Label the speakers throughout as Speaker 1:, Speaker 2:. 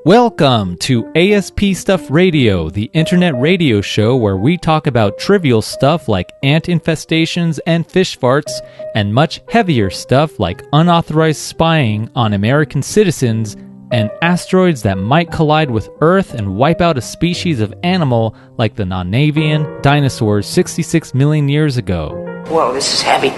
Speaker 1: Welcome to ASP Stuff Radio, the internet radio show where we talk about trivial stuff like ant infestations and fish farts, and much heavier stuff like unauthorized spying on American citizens and asteroids that might collide with Earth and wipe out a species of animal like the non-avian dinosaurs 66 million years ago.
Speaker 2: Whoa, this is heavy.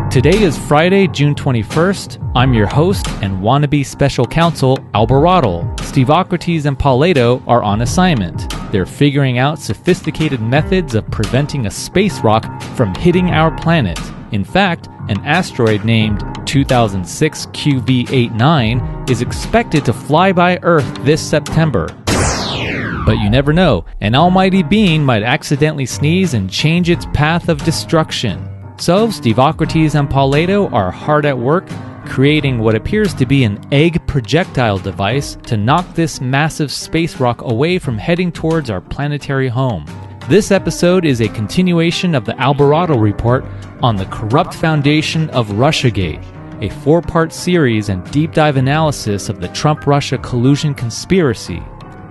Speaker 1: Today is Friday, June 21st. I'm your host and wannabe special counsel, Alberotle. Steveocrates and Pauledo are on assignment. They're figuring out sophisticated methods of preventing a space rock from hitting our planet. In fact, an asteroid named 2006 QV89 is expected to fly by Earth this September. But you never know, an almighty being might accidentally sneeze and change its path of destruction. So, Steveocrates and Pauledo are hard at work, creating what appears to be an egg projectile device to knock this massive space rock away from heading towards our planetary home. This episode is a continuation of the Alberotle report on the corrupt foundation of Russiagate, a 4-part series and deep dive analysis of the Trump-Russia collusion conspiracy.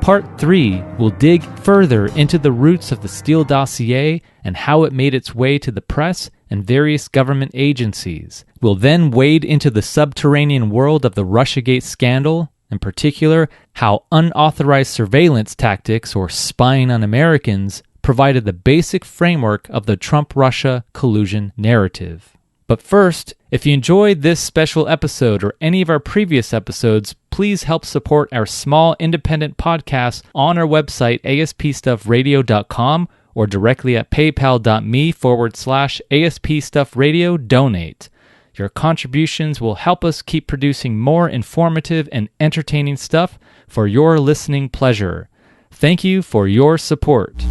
Speaker 1: Part 3 will dig further into the roots of the Steele dossier and how it made its way to the press and various government agencies. We'll then wade into the subterranean world of the Russiagate scandal, in particular, how unauthorized surveillance tactics or spying on Americans provided the basic framework of the Trump-Russia collusion narrative. But first, if you enjoyed this special episode or any of our previous episodes, please help support our small independent podcast on our website, aspstuffradio.com, or directly at paypal.me/aspstuffradio donate. Your contributions will help us keep producing more informative and entertaining stuff for your listening pleasure. Thank you for your support.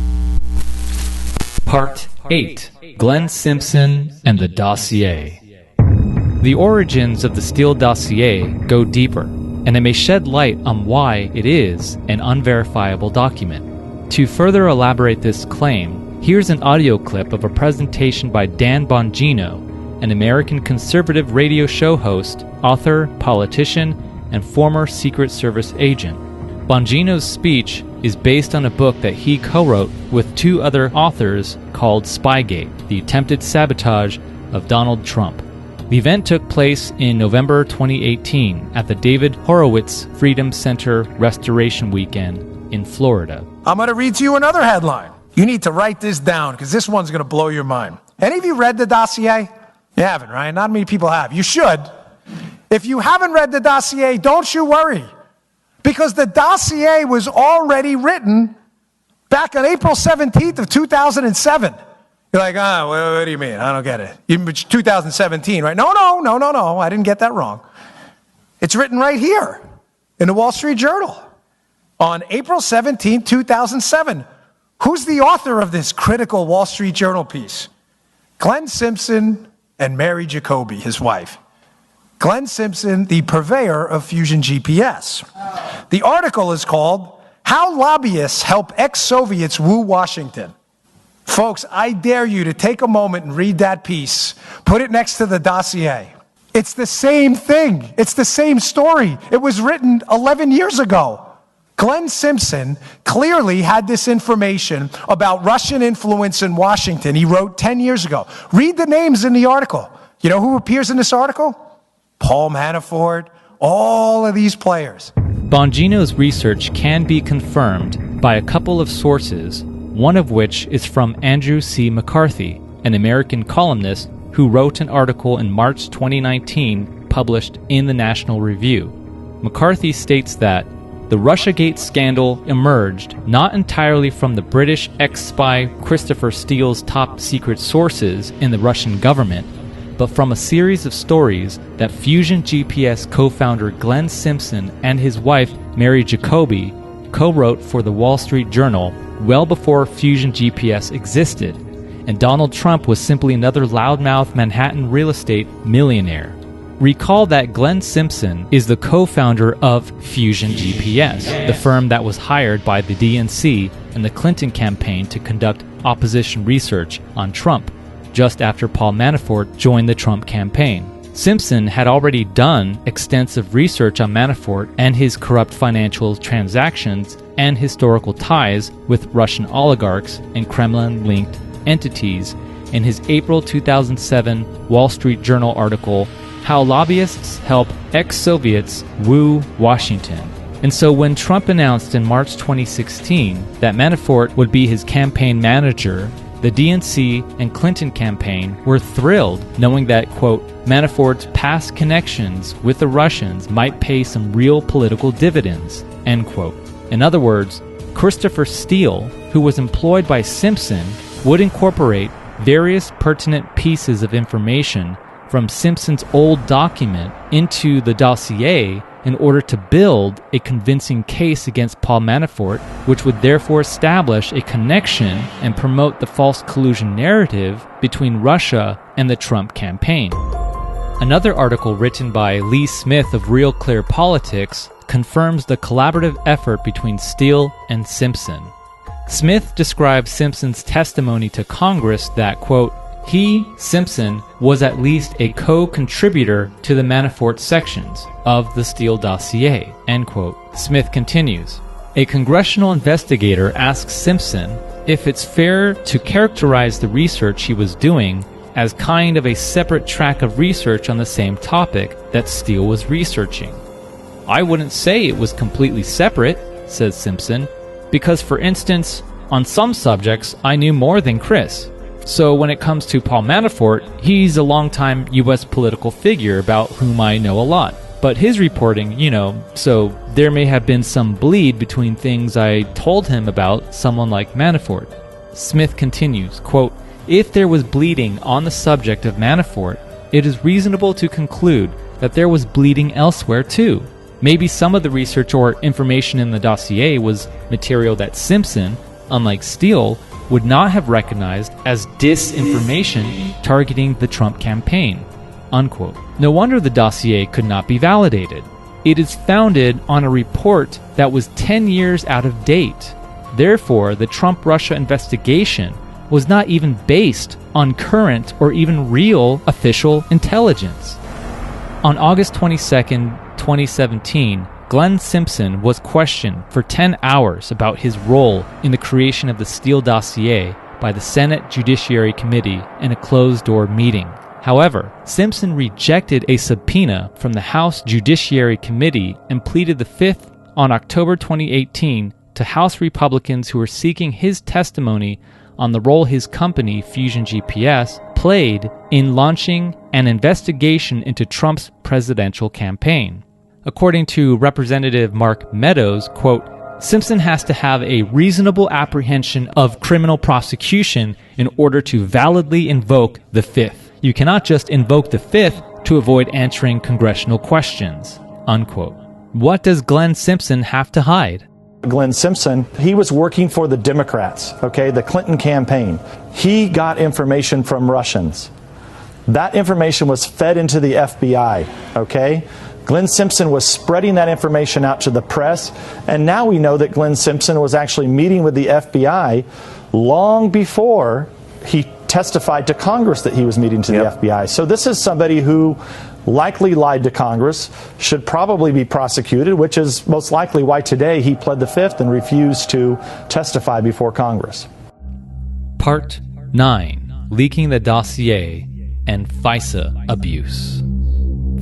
Speaker 1: Part 8. Glenn Simpson and the Dossier. The origins of the Steele dossier go deeper, and it may shed light on why it is an unverifiable document. To further elaborate this claim, here's an audio clip of a presentation by Dan Bongino, an American conservative radio show host, author, politician, and former Secret Service agent. Bongino's speech is based on a book that he co-wrote with 2 other authors called Spygate, the attempted sabotage of Donald Trump. The event took place in November 2018 at the David Horowitz Freedom Center Restoration Weekend in Florida.
Speaker 3: I'm going to read to you another headline. You need to write this down because this one's going to blow your mind. Any of you read the dossier? You haven't, right? Not many people have. You should. If you haven't read the dossier, don't you worry. Because the dossier was already written back on April 17th of 2007. You're like, what do you mean? I don't get it. It's 2017, right? No, I didn't get that wrong. It's written right here in the Wall Street Journal on April 17, 2007. Who's the author of this critical Wall Street Journal piece? Glenn Simpson and Mary Jacoby, his wife. Glenn Simpson, the purveyor of Fusion GPS. The article is called, How Lobbyists Help Ex-Soviets Woo Washington. Folks, I dare you to take a moment and read that piece. Put it next to the dossier. It's the same thing. It's the same story. It was written 11 years ago. Glenn Simpson clearly had this information about Russian influence in Washington. He wrote 10 years ago. Read the names in the article. You know who appears in this article? Paul Manafort, all of these players.
Speaker 1: Bongino's research can be confirmed by a couple of sources, one of which is from Andrew C. McCarthy, an American columnist who wrote an article in March 2019 published in the National Review. McCarthy states that the Russiagate scandal emerged not entirely from the British ex-spy Christopher Steele's top-secret sources in the Russian government, but from a series of stories that Fusion GPS co-founder Glenn Simpson and his wife Mary Jacoby co-wrote for the Wall Street Journal well before Fusion GPS existed, and Donald Trump was simply another loudmouth Manhattan real estate millionaire. Recall that Glenn Simpson is the co-founder of Fusion GPS, the firm that was hired by the DNC and the Clinton campaign to conduct opposition research on Trump, just after Paul Manafort joined the Trump campaign. Simpson had already done extensive research on Manafort and his corrupt financial transactions and historical ties with Russian oligarchs and Kremlin-linked entities in his April 2007 Wall Street Journal article, How Lobbyists Help Ex-Soviets Woo Washington. And so when Trump announced in March 2016 that Manafort would be his campaign manager, the DNC and Clinton campaign were thrilled knowing that, quote, Manafort's past connections with the Russians might pay some real political dividends, end quote. In other words, Christopher Steele, who was employed by Simpson, would incorporate various pertinent pieces of information from Simpson's old document into the dossier in order to build a convincing case against Paul Manafort, which would therefore establish a connection and promote the false collusion narrative between Russia and the Trump campaign. Another article written by Lee Smith of Real Clear Politics confirms the collaborative effort between Steele and Simpson. Smith describes Simpson's testimony to Congress that, quote, he, Simpson, was at least a co-contributor to the Manafort sections of the Steele dossier, end quote. Smith continues, a congressional investigator asks Simpson if it's fair to characterize the research he was doing as kind of a separate track of research on the same topic that Steele was researching. I wouldn't say it was completely separate, says Simpson, because, for instance, on some subjects I knew more than Chris. So when it comes to Paul Manafort, he's a longtime U.S. political figure about whom I know a lot. But his reporting, so there may have been some bleed between things I told him about someone like Manafort. Smith continues, quote, if there was bleeding on the subject of Manafort, it is reasonable to conclude that there was bleeding elsewhere too. Maybe some of the research or information in the dossier was material that Simpson, unlike Steele, would not have recognized as disinformation targeting the Trump campaign, unquote. No wonder the dossier could not be validated. It is founded on a report that was 10 years out of date. Therefore, the Trump-Russia investigation was not even based on current or even real official intelligence. On August 22, 2017, Glenn Simpson was questioned for 10 hours about his role in the creation of the Steele dossier by the Senate Judiciary Committee in a closed-door meeting. However, Simpson rejected a subpoena from the House Judiciary Committee and pleaded the Fifth on October 2018 to House Republicans who were seeking his testimony on the role his company, Fusion GPS, played in launching an investigation into Trump's presidential campaign. According to Representative Mark Meadows, quote, Simpson has to have a reasonable apprehension of criminal prosecution in order to validly invoke the Fifth. You cannot just invoke the Fifth to avoid answering congressional questions, unquote. What does Glenn Simpson have to hide?
Speaker 2: Glenn Simpson, he was working for the Democrats, the Clinton campaign. He got information from Russians. That information was fed into the FBI, Glenn Simpson was spreading that information out to the press, and now we know that Glenn Simpson was actually meeting with the FBI long before he testified to Congress that he was meeting to the FBI. So this is somebody who likely lied to Congress, should probably be prosecuted, which is most likely why today he pled the Fifth and refused to testify before Congress.
Speaker 1: Part 9. Leaking the Dossier and FISA Abuse.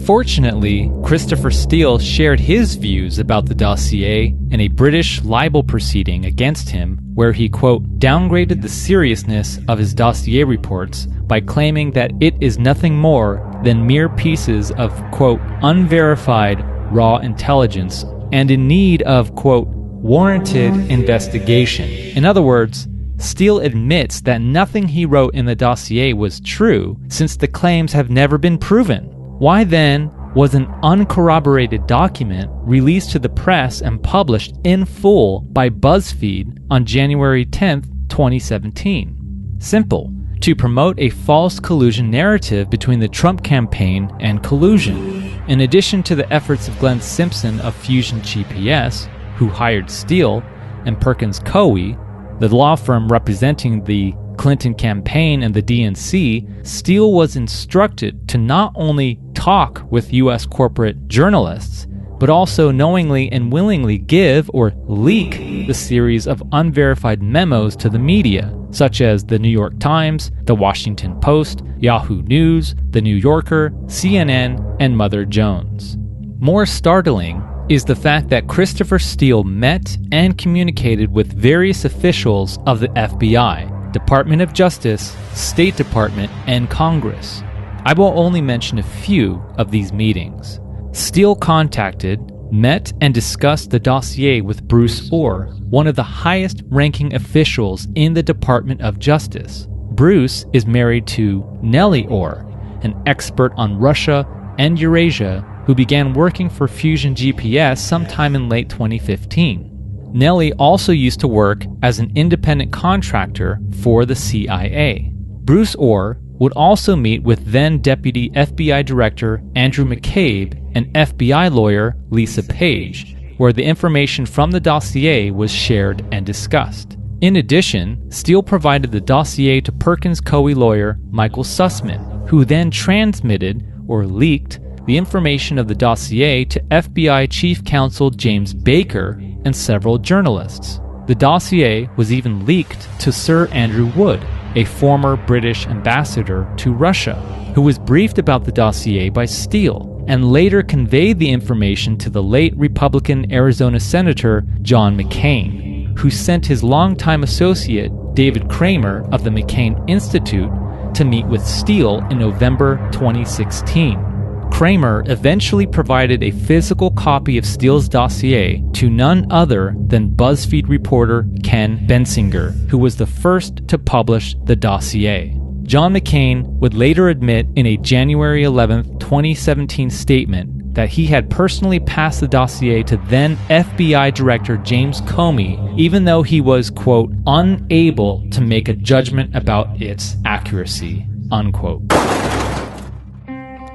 Speaker 1: Fortunately, Christopher Steele shared his views about the dossier in a British libel proceeding against him where he, quote, downgraded the seriousness of his dossier reports by claiming that it is nothing more than mere pieces of, quote, unverified raw intelligence and in need of, quote, warranted investigation. In other words, Steele admits that nothing he wrote in the dossier was true since the claims have never been proven. Why then was an uncorroborated document released to the press and published in full by BuzzFeed on January 10, 2017? Simple. To promote a false collusion narrative between the Trump campaign and Collusion. In addition to the efforts of Glenn Simpson of Fusion GPS, who hired Steele, and Perkins Coie, the law firm representing the Clinton campaign and the DNC, Steele was instructed to not only talk with U.S. corporate journalists, but also knowingly and willingly give or leak the series of unverified memos to the media, such as the New York Times, the Washington Post, Yahoo News, the New Yorker, CNN, and Mother Jones. More startling is the fact that Christopher Steele met and communicated with various officials of the FBI, Department of Justice, State Department, and Congress. I will only mention a few of these meetings. Steele contacted, met, and discussed the dossier with Bruce Orr, one of the highest-ranking officials in the Department of Justice. Bruce is married to Nellie Orr, an expert on Russia and Eurasia who began working for Fusion GPS sometime in late 2015. Nellie also used to work as an independent contractor for the CIA. Bruce Orr would also meet with then-Deputy FBI Director Andrew McCabe and FBI lawyer Lisa Page, where the information from the dossier was shared and discussed. In addition, Steele provided the dossier to Perkins Coie lawyer Michael Sussman, who then transmitted or leaked the information of the dossier to FBI Chief Counsel James Baker and several journalists. The dossier was even leaked to Sir Andrew Wood, a former British ambassador to Russia, who was briefed about the dossier by Steele and later conveyed the information to the late Republican Arizona Senator John McCain, who sent his longtime associate David Kramer of the McCain Institute to meet with Steele in November 2016. Kramer eventually provided a physical copy of Steele's dossier to none other than BuzzFeed reporter Ken Bensinger, who was the first to publish the dossier. John McCain would later admit in a January 11, 2017 statement that he had personally passed the dossier to then FBI Director James Comey, even though he was, quote, unable to make a judgment about its accuracy, unquote.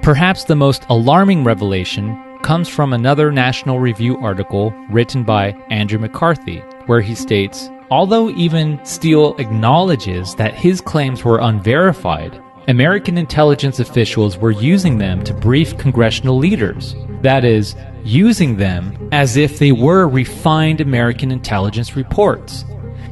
Speaker 1: Perhaps the most alarming revelation comes from another National Review article written by Andrew McCarthy, where he states, although even Steele acknowledges that his claims were unverified, American intelligence officials were using them to brief congressional leaders. That is, using them as if they were refined American intelligence reports.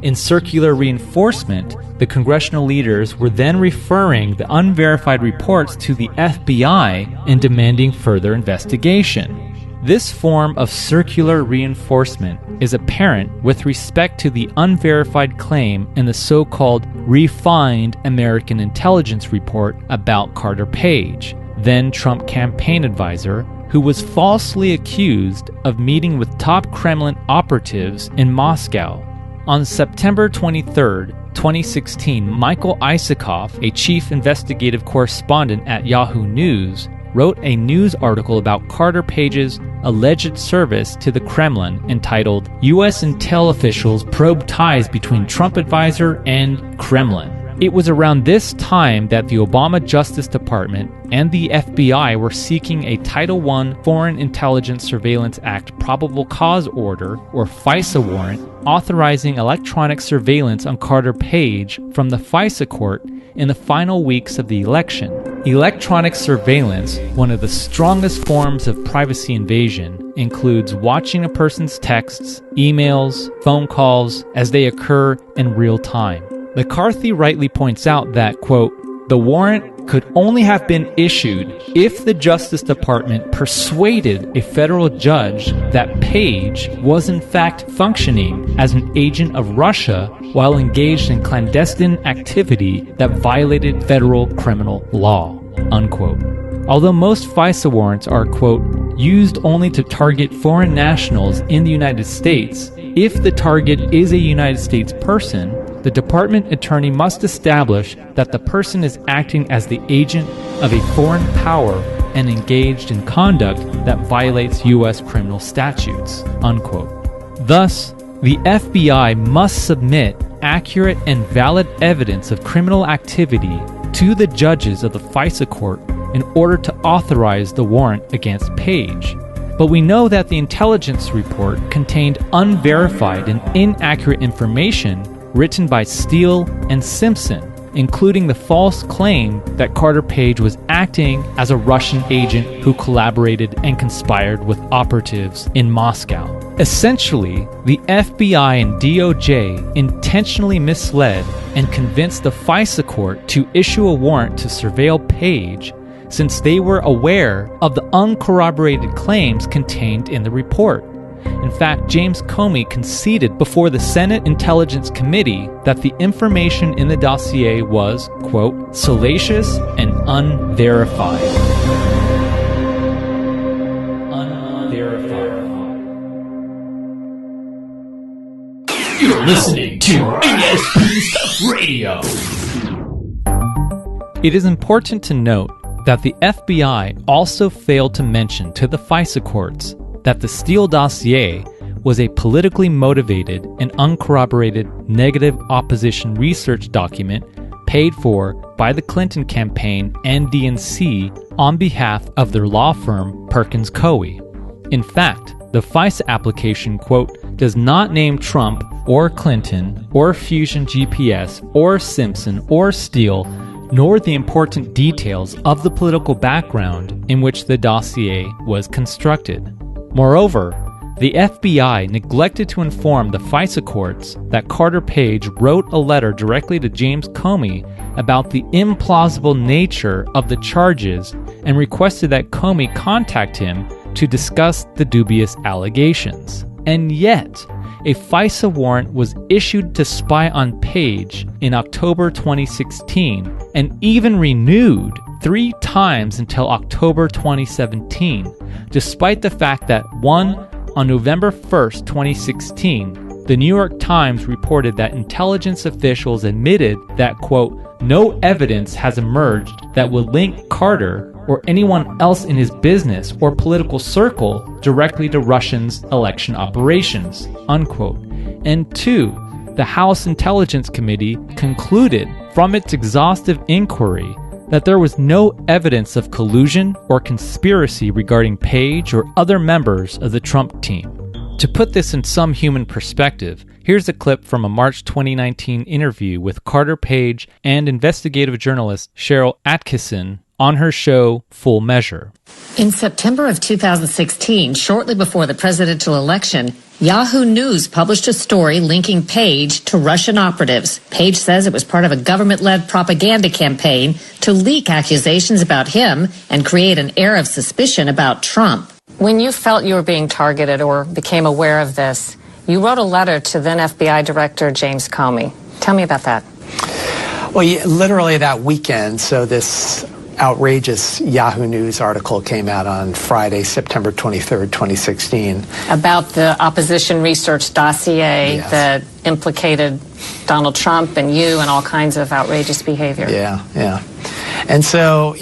Speaker 1: In circular reinforcement, the congressional leaders were then referring the unverified reports to the FBI and demanding further investigation. This form of circular reinforcement is apparent with respect to the unverified claim in the so-called refined American intelligence report about Carter Page, then Trump campaign advisor, who was falsely accused of meeting with top Kremlin operatives in Moscow. On September 23, 2016, Michael Isakoff, a chief investigative correspondent at Yahoo News, wrote a news article about Carter Page's alleged service to the Kremlin entitled, U.S. Intel Officials Probe Ties Between Trump Advisor and Kremlin. It was around this time that the Obama Justice Department and the FBI were seeking a Title I Foreign Intelligence Surveillance Act probable cause order, or FISA warrant, authorizing electronic surveillance on Carter Page from the FISA court in the final weeks of the election. Electronic surveillance, one of the strongest forms of privacy invasion, includes watching a person's texts, emails, phone calls as they occur in real time. McCarthy rightly points out that, quote, the warrant could only have been issued if the Justice Department persuaded a federal judge that Page was in fact functioning as an agent of Russia while engaged in clandestine activity that violated federal criminal law, unquote. Although most FISA warrants are, quote, used only to target foreign nationals in the United States, if the target is a United States person, the department attorney must establish that the person is acting as the agent of a foreign power and engaged in conduct that violates U.S. criminal statutes, unquote. Thus, the FBI must submit accurate and valid evidence of criminal activity to the judges of the FISA court in order to authorize the warrant against Page. But we know that the intelligence report contained unverified and inaccurate information written by Steele and Simpson, including the false claim that Carter Page was acting as a Russian agent who collaborated and conspired with operatives in Moscow. Essentially, the FBI and DOJ intentionally misled and convinced the FISA court to issue a warrant to surveil Page, since they were aware of the uncorroborated claims contained in the report. In fact, James Comey conceded before the Senate Intelligence Committee that the information in the dossier was, quote, salacious and unverified.
Speaker 4: You're listening to ASP Stuff Radio.
Speaker 1: It is important to note that the FBI also failed to mention to the FISA courts that the Steele dossier was a politically motivated and uncorroborated negative opposition research document paid for by the Clinton campaign and DNC on behalf of their law firm Perkins Coie. In fact, the FISA application, quote, does not name Trump or Clinton or Fusion GPS or Simpson or Steele, nor the important details of the political background in which the dossier was constructed. Moreover, the FBI neglected to inform the FISA courts that Carter Page wrote a letter directly to James Comey about the implausible nature of the charges and requested that Comey contact him to discuss the dubious allegations. And yet, a FISA warrant was issued to spy on Page in October 2016 and even renewed 3 times until October 2017, despite the fact that, on November 1st, 2016, the New York Times reported that intelligence officials admitted that, quote, no evidence has emerged that would link Carter or anyone else in his business or political circle directly to Russians' election operations, unquote. And 2, the House Intelligence Committee concluded from its exhaustive inquiry that there was no evidence of collusion or conspiracy regarding Page or other members of the Trump team. To put this in some human perspective, here's a clip from a March 2019 interview with Carter Page and investigative journalist Cheryl Atkinson on her show Full Measure.
Speaker 5: In September of 2016, shortly before the presidential election, Yahoo News published a story linking Page to Russian operatives. Page says it was part of a government-led propaganda campaign to leak accusations about him and create an air of suspicion about Trump.
Speaker 6: When you felt you were being targeted or became aware of this, you wrote a letter to then FBI Director James Comey. Tell me about that.
Speaker 3: Well, literally that weekend, so this outrageous Yahoo News article came out on Friday, September 23rd, 2016.
Speaker 6: About the opposition research dossier that implicated Donald Trump and you and all kinds of outrageous behavior.
Speaker 3: Yeah. And so,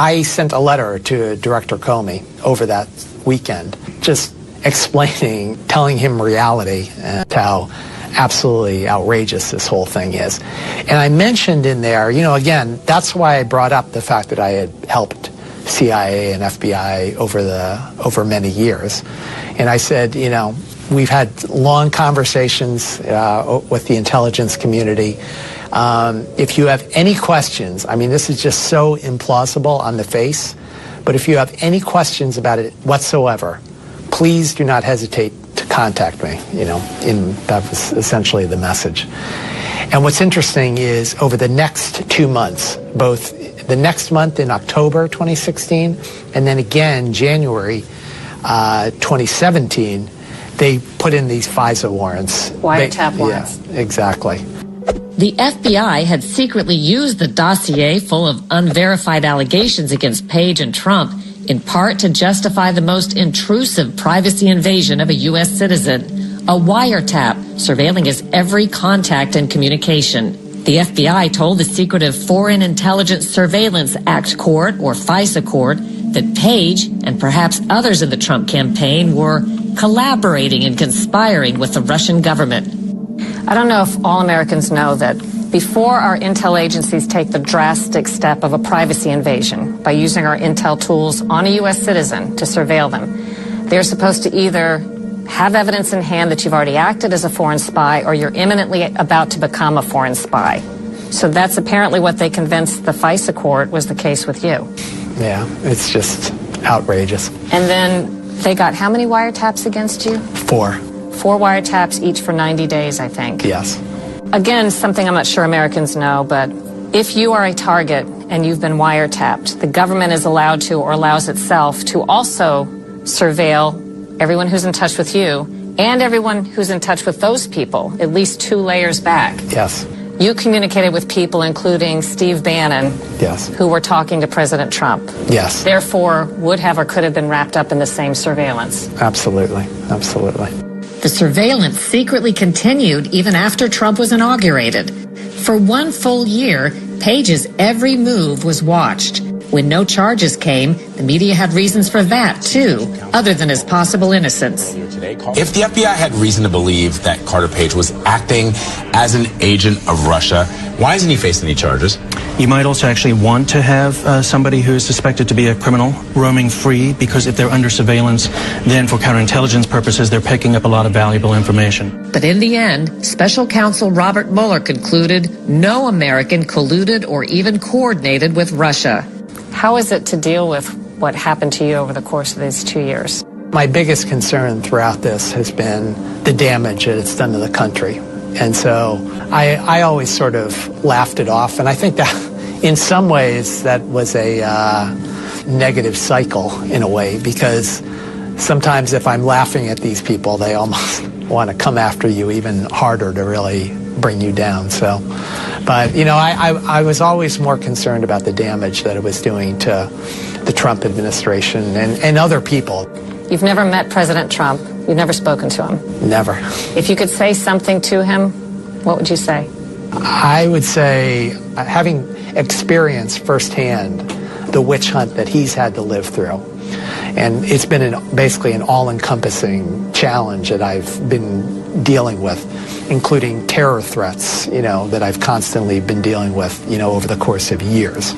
Speaker 3: I sent a letter to Director Comey over that weekend, just explaining, telling him reality and how absolutely outrageous this whole thing is. And I mentioned in there, again, that's why I brought up the fact that I had helped CIA and FBI over many years. And I said, we've had long conversations with the intelligence community. If you have any questions, this is just so implausible on the face, but if you have any questions about it whatsoever, please do not hesitate to contact me, that was essentially the message. And what's interesting is over the next 2 months, both the next month in October 2016 and then again January 2017, they put in these FISA warrants.
Speaker 6: Wiretap warrants.
Speaker 3: Yeah, exactly.
Speaker 5: The FBI had secretly used the dossier full of unverified allegations against Page and Trump in part to justify the most intrusive privacy invasion of a U.S. citizen, a wiretap surveilling his every contact and communication. The FBI told the secretive Foreign Intelligence Surveillance Act Court, or FISA Court, that Page and perhaps others in the Trump campaign were collaborating and conspiring with the Russian government.
Speaker 6: I don't know if all Americans know that before our intel agencies take the drastic step of a privacy invasion by using our intel tools on a U.S. citizen to surveil them, they're supposed to either have evidence in hand that you've already acted as a foreign spy or you're imminently about to become a foreign spy. So that's apparently what they convinced the FISA court was the case with you.
Speaker 7: Yeah, it's just outrageous.
Speaker 6: And then they got how many wiretaps against you?
Speaker 7: 4.
Speaker 6: 4 wiretaps, each for 90 days, I think.
Speaker 7: Yes.
Speaker 6: Again, something I'm not sure Americans know, but if you are a target and you've been wiretapped, the government is allowed to, or allows itself to also surveil everyone who's in touch with you and everyone who's in touch with those people, at least 2 layers back.
Speaker 7: Yes.
Speaker 6: You communicated with people including Steve Bannon,
Speaker 7: Yes.
Speaker 6: who were talking to President Trump.
Speaker 7: Yes.
Speaker 6: Therefore, would have or could have been wrapped up in the same surveillance.
Speaker 7: Absolutely. Absolutely.
Speaker 5: The surveillance secretly continued even after Trump was inaugurated. For 1 full year, Page's every move was watched. When no charges came, the media had reasons for that, too, other than his possible innocence.
Speaker 8: If the FBI had reason to believe that Carter Page was acting as an agent of Russia, why isn't he facing any charges?
Speaker 9: You might also actually want to have somebody who is suspected to be a criminal roaming free, because if they're under surveillance, then for counterintelligence purposes, they're picking up a lot of valuable information.
Speaker 5: But in the end, Special Counsel Robert Mueller concluded no American colluded or even coordinated with Russia.
Speaker 6: How is it to deal with what happened to you over the course of these 2 years?
Speaker 7: My biggest concern throughout this has been the damage that it's done to the country. And so I always sort of laughed it off. And I think that in some ways that was a negative cycle in a way, because sometimes if I'm laughing at these people, they almost want to come after you even harder to really bring you down. So, but, you know, I was always more concerned about the damage that it was doing to the Trump administration and other people.
Speaker 6: You've never met President Trump. You've never spoken to him.
Speaker 7: Never.
Speaker 6: If you could say something to him, what would you say?
Speaker 7: I would say, having experienced firsthand the witch hunt that he's had to live through, and it's been basically an all-encompassing challenge that I've been dealing with, including terror threats, you know, that I've constantly been dealing with, you know, over the course of years.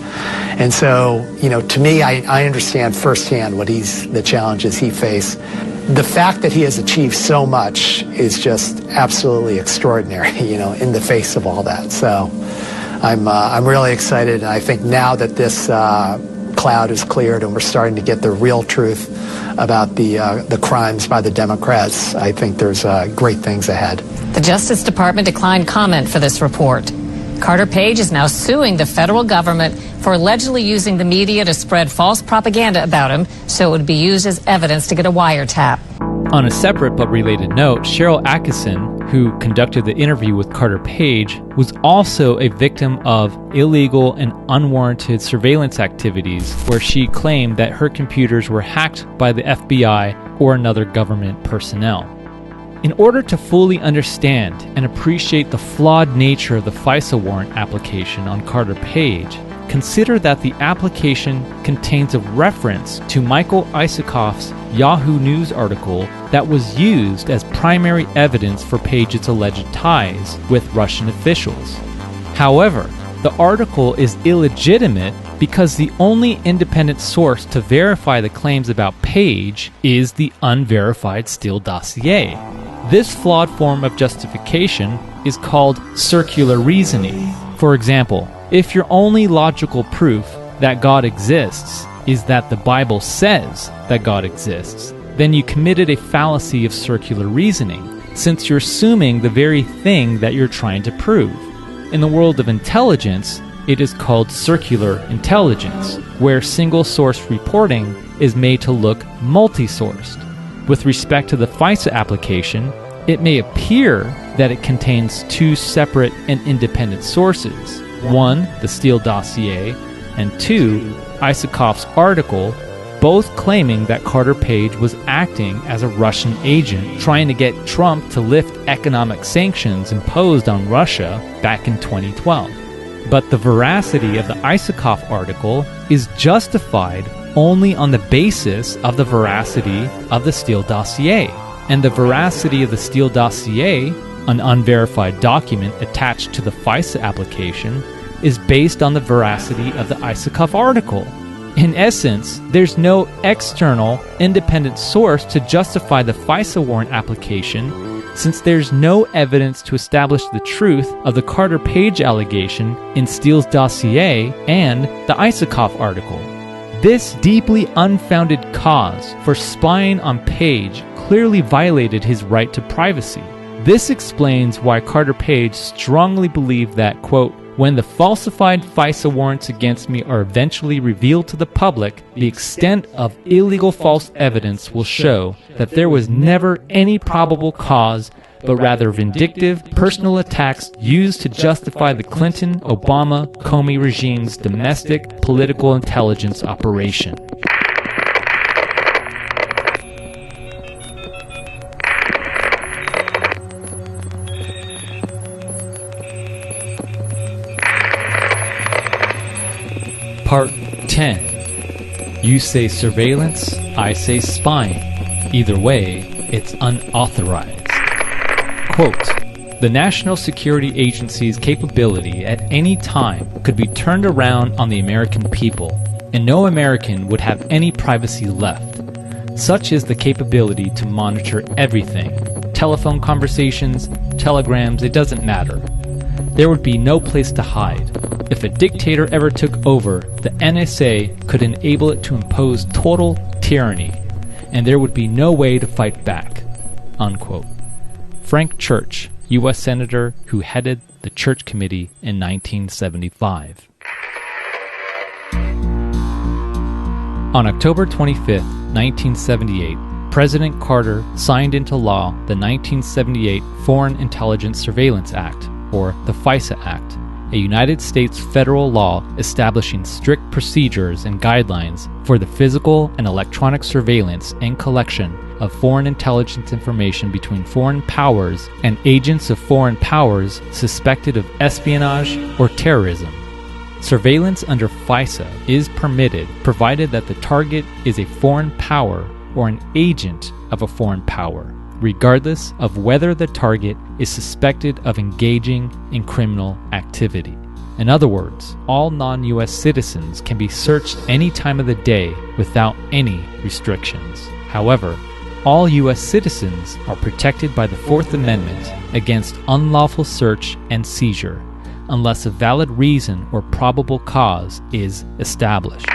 Speaker 7: And so, you know, to me, I understand firsthand the challenges he faced. The fact that he has achieved so much is just absolutely extraordinary, you know, in the face of all that. So I'm really excited. And I think now that this cloud is cleared and we're starting to get the real truth about the crimes by the Democrats, I think there's great things ahead.
Speaker 6: The Justice Department declined comment for this report. Carter Page is now suing the federal government for allegedly using the media to spread false propaganda about him so it would be used as evidence to get a wiretap.
Speaker 1: On a separate but related note, Cheryl Atkinson, who conducted the interview with Carter Page, was also a victim of illegal and unwarranted surveillance activities where she claimed that her computers were hacked by the FBI or another government personnel. In order to fully understand and appreciate the flawed nature of the FISA warrant application on Carter Page, consider that the application contains a reference to Michael Isakov's Yahoo News article that was used as primary evidence for Page's alleged ties with Russian officials. However, the article is illegitimate because the only independent source to verify the claims about Page is the unverified Steele dossier. This flawed form of justification is called circular reasoning. For example, if your only logical proof that God exists is that the Bible says that God exists, then you committed a fallacy of circular reasoning, since you're assuming the very thing that you're trying to prove. In the world of intelligence, it is called circular intelligence, where single-source reporting is made to look multi-sourced. With respect to the FISA application, it may appear that it contains 2 separate and independent sources. 1, the Steele dossier, and 2, Isakov's article, both claiming that Carter Page was acting as a Russian agent trying to get Trump to lift economic sanctions imposed on Russia back in 2012. But the veracity of the Isakov article is justified only on the basis of the veracity of the Steele dossier. And the veracity of the Steele dossier, an unverified document attached to the FISA application, is based on the veracity of the Isakov article. In essence, there's no external, independent source to justify the FISA warrant application, since there's no evidence to establish the truth of the Carter Page allegation in Steele's dossier and the Isakov article. This deeply unfounded cause for spying on Page clearly violated his right to privacy. This explains why Carter Page strongly believed that, quote, when the falsified FISA warrants against me are eventually revealed to the public, the extent of illegal false evidence will show that there was never any probable cause, but rather vindictive, personal attacks used to justify the Clinton, Obama, Comey regime's domestic political intelligence operation. Part 10. You say surveillance, I say spying. Either way, it's unauthorized. Quote, the National Security Agency's capability at any time could be turned around on the American people, and no American would have any privacy left. Such is the capability to monitor everything. Telephone conversations, telegrams, it doesn't matter. There would be no place to hide. If a dictator ever took over, the NSA could enable it to impose total tyranny, and there would be no way to fight back. Unquote. Frank Church, U.S. Senator who headed the Church Committee in 1975. On October 25, 1978, President Carter signed into law the 1978 Foreign Intelligence Surveillance Act, or the FISA Act, a United States federal law establishing strict procedures and guidelines for the physical and electronic surveillance and collection of foreign intelligence information between foreign powers and agents of foreign powers suspected of espionage or terrorism. Surveillance under FISA is permitted provided that the target is a foreign power or an agent of a foreign power, regardless of whether the target is suspected of engaging in criminal activity. In other words, all non-US citizens can be searched any time of the day without any restrictions. However, all US citizens are protected by the Fourth Amendment against unlawful search and seizure, unless a valid reason or probable cause is established.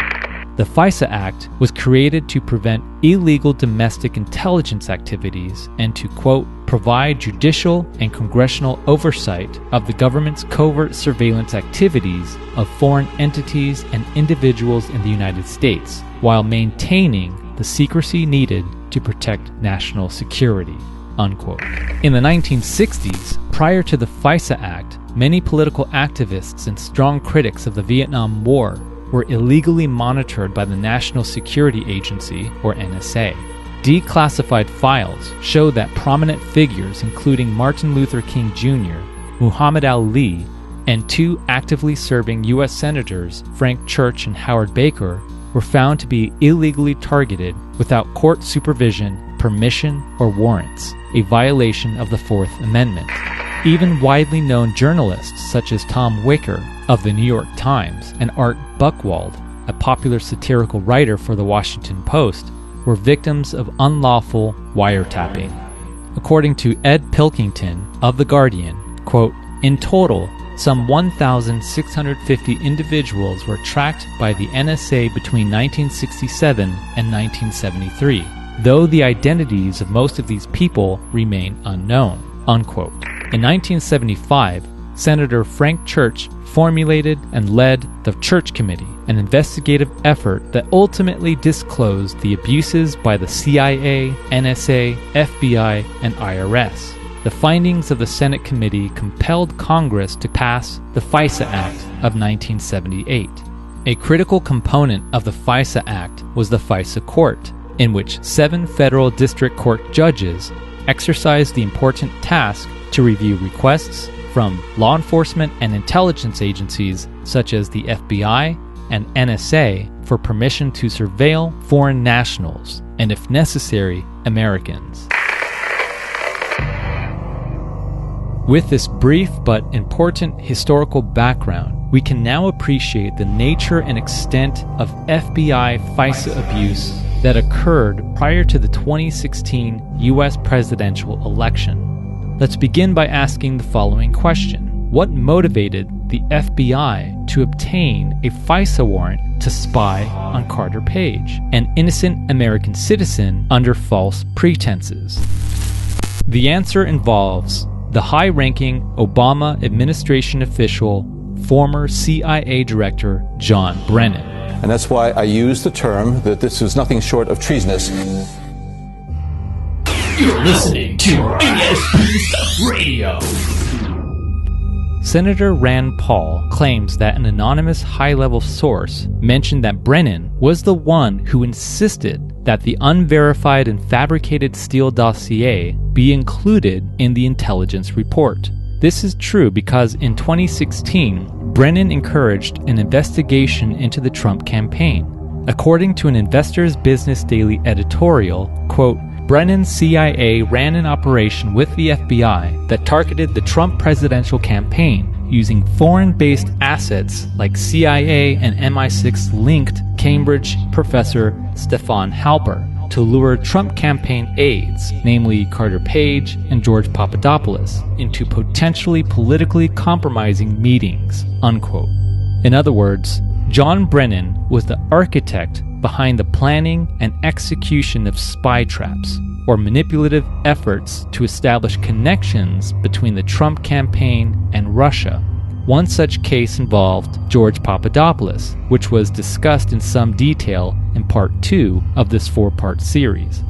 Speaker 1: The FISA Act was created to prevent illegal domestic intelligence activities and to, quote, provide judicial and congressional oversight of the government's covert surveillance activities of foreign entities and individuals in the United States, while maintaining the secrecy needed to protect national security, unquote. In the 1960s, prior to the FISA Act, many political activists and strong critics of the Vietnam War were illegally monitored by the National Security Agency, or NSA. Declassified files show that prominent figures including Martin Luther King Jr., Muhammad Ali, and two actively serving U.S. Senators, Frank Church and Howard Baker, were found to be illegally targeted without court supervision, permission, or warrants, a violation of the Fourth Amendment. Even widely known journalists such as Tom Wicker of the New York Times and Art Buchwald, a popular satirical writer for the Washington Post, were victims of unlawful wiretapping. According to Ed Pilkington of The Guardian, quote, in total, some 1,650 individuals were tracked by the NSA between 1967 and 1973, though the identities of most of these people remain unknown, unquote. In 1975, Senator Frank Church formulated and led the Church Committee, an investigative effort that ultimately disclosed the abuses by the CIA, NSA, FBI, and IRS. The findings of the Senate committee compelled Congress to pass the FISA Act of 1978. A critical component of the FISA Act was the FISA Court, in which 7 federal district court judges exercised the important task to review requests from law enforcement and intelligence agencies such as the FBI and NSA for permission to surveil foreign nationals and, if necessary, Americans. With this brief but important historical background, we can now appreciate the nature and extent of FBI FISA abuse that occurred prior to the 2016 U.S. presidential election. Let's begin by asking the following question. What motivated the FBI to obtain a FISA warrant to spy on Carter Page, an innocent American citizen, under false pretenses? The answer involves the high-ranking Obama administration official, former CIA Director John Brennan.
Speaker 10: And that's why I use the term that this is nothing short of treasonous.
Speaker 4: You're listening to ASP Stuff Radio.
Speaker 1: Senator Rand Paul claims that an anonymous high-level source mentioned that Brennan was the one who insisted that the unverified and fabricated Steele dossier be included in the intelligence report. This is true because in 2016, Brennan encouraged an investigation into the Trump campaign. According to an Investor's Business Daily editorial, quote, Brennan's CIA ran an operation with the FBI that targeted the Trump presidential campaign using foreign-based assets like CIA and MI6-linked Cambridge professor Stefan Halper to lure Trump campaign aides, namely Carter Page and George Papadopoulos, into potentially politically compromising meetings, unquote. In other words, John Brennan was the architect behind the planning and execution of spy traps, or manipulative efforts to establish connections between the Trump campaign and Russia. One such case involved George Papadopoulos, which was discussed in some detail in Part 2 of this 4-part series.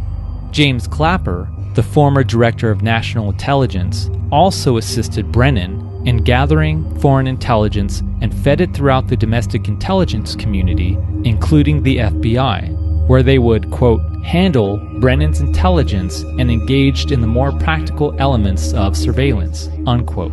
Speaker 1: James Clapper, the former Director of National Intelligence, also assisted Brennan in gathering foreign intelligence and fed it throughout the domestic intelligence community, including the FBI, where they would, quote, handle Brennan's intelligence and engaged in the more practical elements of surveillance, unquote.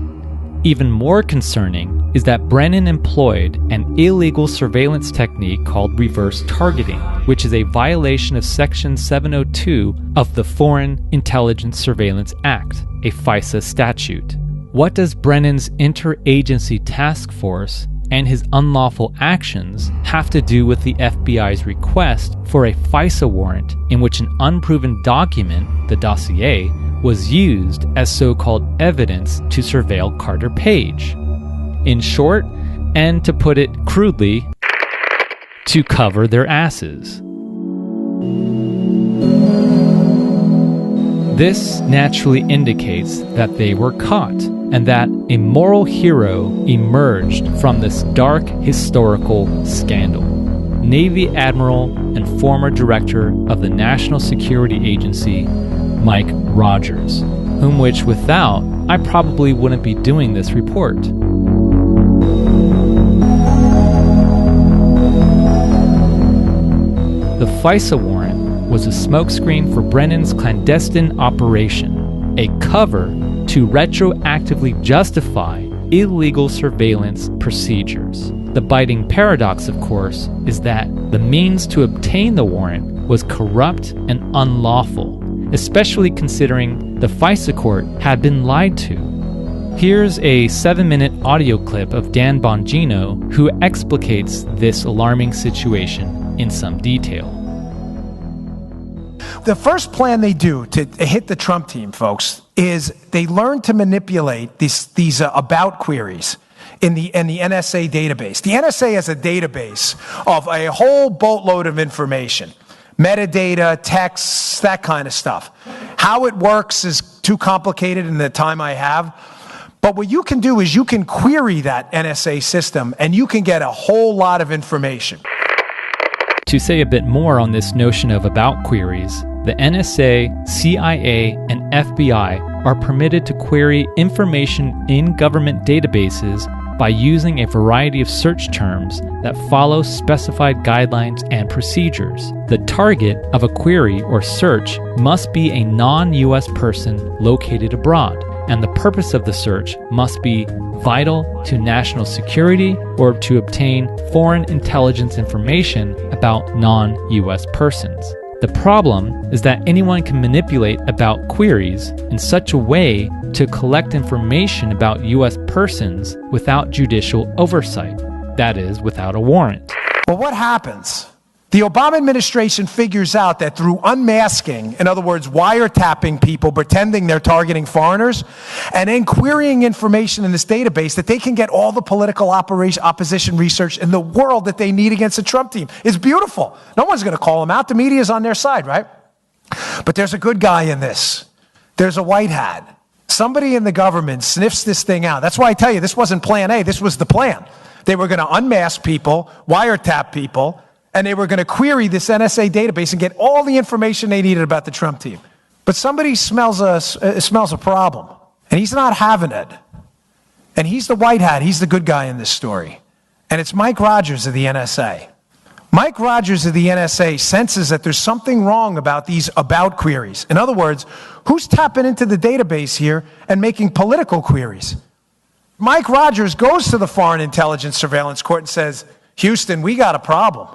Speaker 1: Even more concerning is that Brennan employed an illegal surveillance technique called reverse targeting, which is a violation of Section 702 of the Foreign Intelligence Surveillance Act, a FISA statute. What does Brennan's interagency task force and his unlawful actions have to do with the FBI's request for a FISA warrant in which an unproven document, the dossier, was used as so-called evidence to surveil Carter Page? In short, and to put it crudely, to cover their asses. This naturally indicates that they were caught, and that a moral hero emerged from this dark historical scandal. Navy Admiral and former Director of the National Security Agency, Mike Rogers, whom which without, I probably wouldn't be doing this report. The FISA warrant was a smokescreen for Brennan's clandestine operation, a cover to retroactively justify illegal surveillance procedures. The biting paradox, of course, is that the means to obtain the warrant was corrupt and unlawful, especially considering the FISA court had been lied to. Here's a 7-minute audio clip of Dan Bongino, who explicates this alarming situation in some detail.
Speaker 3: The first plan they do to hit the Trump team, folks, is they learn to manipulate these about queries in the NSA database. The NSA has a database of a whole boatload of information, metadata, texts, that kind of stuff. How it works is too complicated in the time I have. But what you can do is you can query that NSA system and you can get a whole lot of information.
Speaker 1: To say a bit more on this notion of about queries, the NSA, CIA, and FBI are permitted to query information in government databases by using a variety of search terms that follow specified guidelines and procedures. The target of a query or search must be a non-US person located abroad, and the purpose of the search must be vital to national security or to obtain foreign intelligence information about non-US persons. The problem is that anyone can manipulate about queries in such a way to collect information about U.S. persons without judicial oversight, that is, without a warrant.
Speaker 3: Well, what happens? The Obama administration figures out that through unmasking, in other words, wiretapping people, pretending they're targeting foreigners, and then querying information in this database, that they can get all the political opposition research in the world that they need against the Trump team. It's beautiful. No one's going to call them out. The media is on their side, right? But there's a good guy in this. There's a white hat. Somebody in the government sniffs this thing out. That's why I tell you, this wasn't plan A. This was the plan. They were going to unmask people, wiretap people, and they were going to query this NSA database and get all the information they needed about the Trump team. But somebody smells a problem, and he's not having it. And he's the white hat. He's the good guy in this story. And it's Mike Rogers of the NSA. Mike Rogers of the NSA senses that there's something wrong about these about queries. In other words, who's tapping into the database here and making political queries? Mike Rogers goes to the Foreign Intelligence Surveillance Court and says, Houston, we got a problem.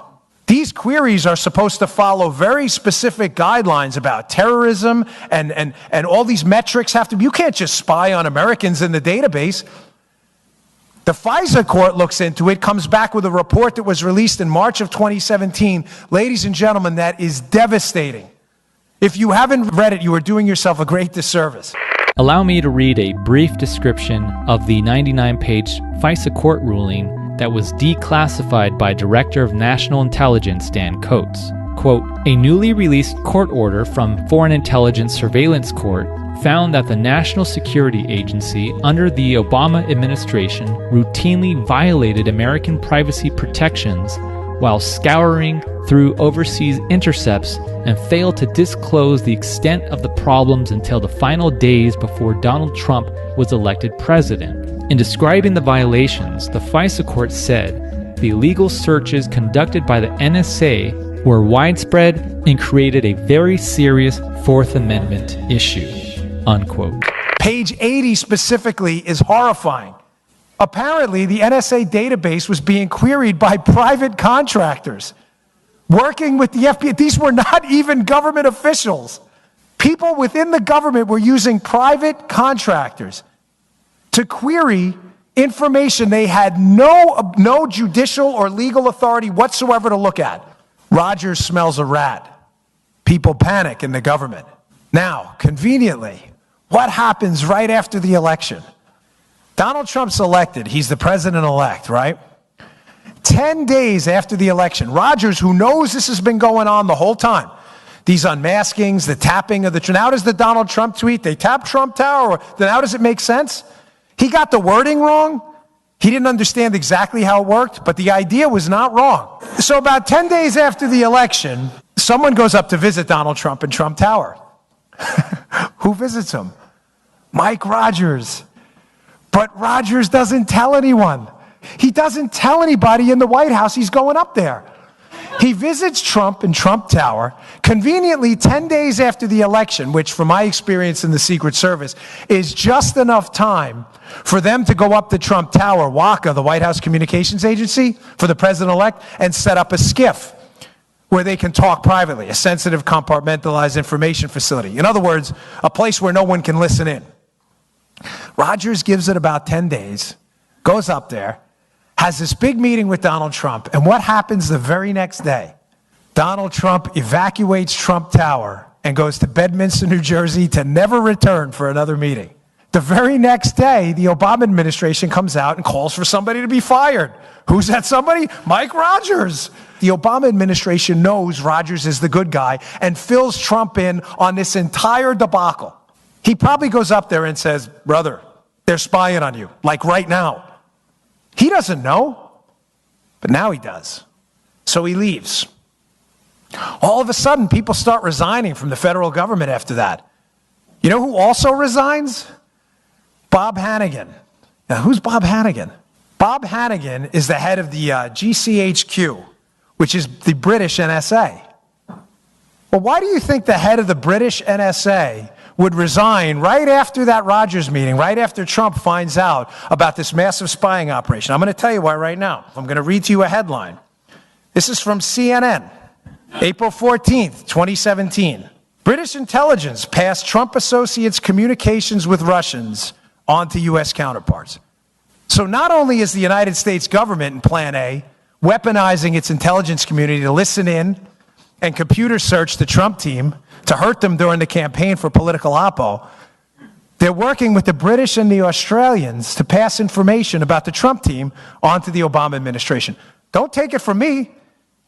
Speaker 3: These queries are supposed to follow very specific guidelines about terrorism, and all these metrics have to be, you can't just spy on Americans in the database. The FISA court looks into it, comes back with a report that was released in March of 2017. Ladies and gentlemen, that is devastating. If you haven't read it, you are doing yourself a great disservice.
Speaker 1: Allow me to read a brief description of the 99-page FISA court ruling that was declassified by Director of National Intelligence Dan Coates. Quote, a newly released court order from Foreign Intelligence Surveillance Court found that the National Security Agency under the Obama administration routinely violated American privacy protections while scouring through overseas intercepts and failed to disclose the extent of the problems until the final days before Donald Trump was elected president. In describing the violations, the FISA court said the illegal searches conducted by the NSA were widespread and created a very serious Fourth Amendment issue, unquote.
Speaker 3: Page 80 specifically is horrifying. Apparently, the NSA database was being queried by private contractors working with the FBI. These were not even government officials. People within the government were using private contractors to query information they had no judicial or legal authority whatsoever to look at. Rogers smells a rat. People panic in the government. Now, conveniently, what happens right after the election? Donald Trump's elected. He's the president-elect, right? 10 days after the election, Rogers, who knows this has been going on the whole time, these unmaskings, the tapping of the... Now does the Donald Trump tweet, they tap Trump Tower, then how does it make sense? He got the wording wrong. He didn't understand exactly how it worked, but the idea was not wrong. So about 10 days after the election, someone goes up to visit Donald Trump in Trump Tower. Who visits him? Mike Rogers. But Rogers doesn't tell anyone. He doesn't tell anybody in the White House he's going up there. He visits Trump in Trump Tower, conveniently 10 days after the election, which from my experience in the Secret Service is just enough time for them to go up to Trump Tower, WACA, the White House Communications Agency, for the president-elect, and set up a SCIF where they can talk privately, a sensitive compartmentalized information facility. In other words, a place where no one can listen in. Rogers gives it about 10 days, goes up there, has this big meeting with Donald Trump, and what happens the very next day? Donald Trump evacuates Trump Tower and goes to Bedminster, New Jersey to never return for another meeting. The very next day, the Obama administration comes out and calls for somebody to be fired. Who's that somebody? Mike Rogers. The Obama administration knows Rogers is the good guy and fills Trump in on this entire debacle. He probably goes up there and says, brother, they're spying on you, like right now. He doesn't know, but now he does. So he leaves. All of a sudden, people start resigning from the federal government after that. You know who also resigns? Bob Hannigan. Now, who's Bob Hannigan? Bob Hannigan is the head of the GCHQ, which is the British NSA. Well, why do you think the head of the British NSA would resign right after that Rogers meeting, right after Trump finds out about this massive spying operation? I'm going to tell you why right now. I'm going to read to you a headline. This is from CNN. April 14th, 2017. British intelligence passed Trump associates' communications with Russians on to U.S. counterparts. So not only is the United States government in Plan A weaponizing its intelligence community to listen in and computer search the Trump team to hurt them during the campaign for political oppo, they're working with the British and the Australians to pass information about the Trump team onto the Obama administration. Don't take it from me.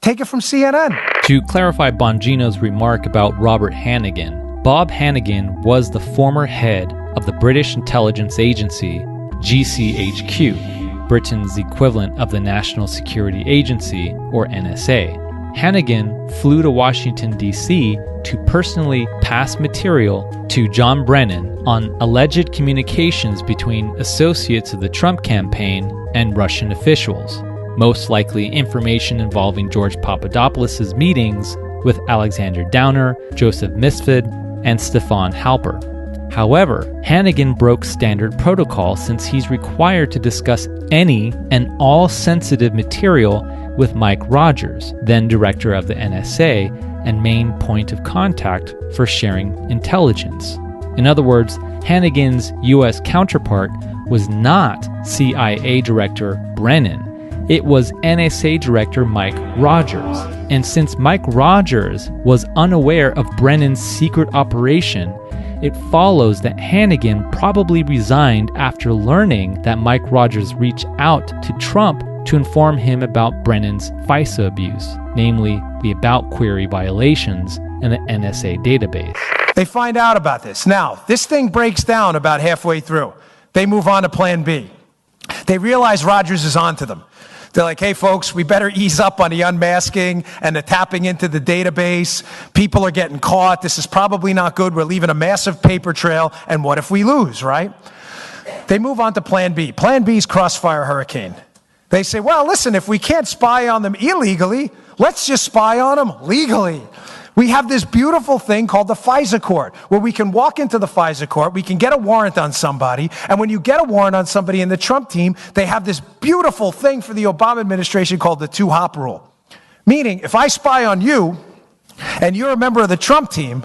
Speaker 3: Take it from CNN.
Speaker 1: To clarify Bongino's remark about Robert Hannigan, Bob Hannigan was the former head of the British intelligence agency, GCHQ, Britain's equivalent of the National Security Agency, or NSA. Hannigan flew to Washington, D.C. to personally pass material to John Brennan on alleged communications between associates of the Trump campaign and Russian officials, most likely information involving George Papadopoulos' meetings with Alexander Downer, Joseph Misfit, and Stefan Halper. However, Hannigan broke standard protocol since he's required to discuss any and all sensitive material with Mike Rogers, then director of the NSA and main point of contact for sharing intelligence. In other words, Hannigan's U.S. counterpart was not CIA Director Brennan. It was NSA Director Mike Rogers. And since Mike Rogers was unaware of Brennan's secret operation, it follows that Hannigan probably resigned after learning that Mike Rogers reached out to Trump to inform him about Brennan's FISA abuse, namely the About query violations in the NSA database.
Speaker 3: They find out about this. Now, this thing breaks down about halfway through. They move on to Plan B. They realize Rogers is onto them. They're like, hey, folks, we better ease up on the unmasking and the tapping into the database. People are getting caught. This is probably not good. We're leaving a massive paper trail. And what if we lose, right? They move on to Plan B. Plan B is Crossfire Hurricane. They say, well, listen, if we can't spy on them illegally, let's just spy on them legally. We have this beautiful thing called the FISA court, where we can walk into the FISA court, we can get a warrant on somebody, and when you get a warrant on somebody in the Trump team, they have this beautiful thing for the Obama administration called the two-hop rule. Meaning, if I spy on you, and you're a member of the Trump team,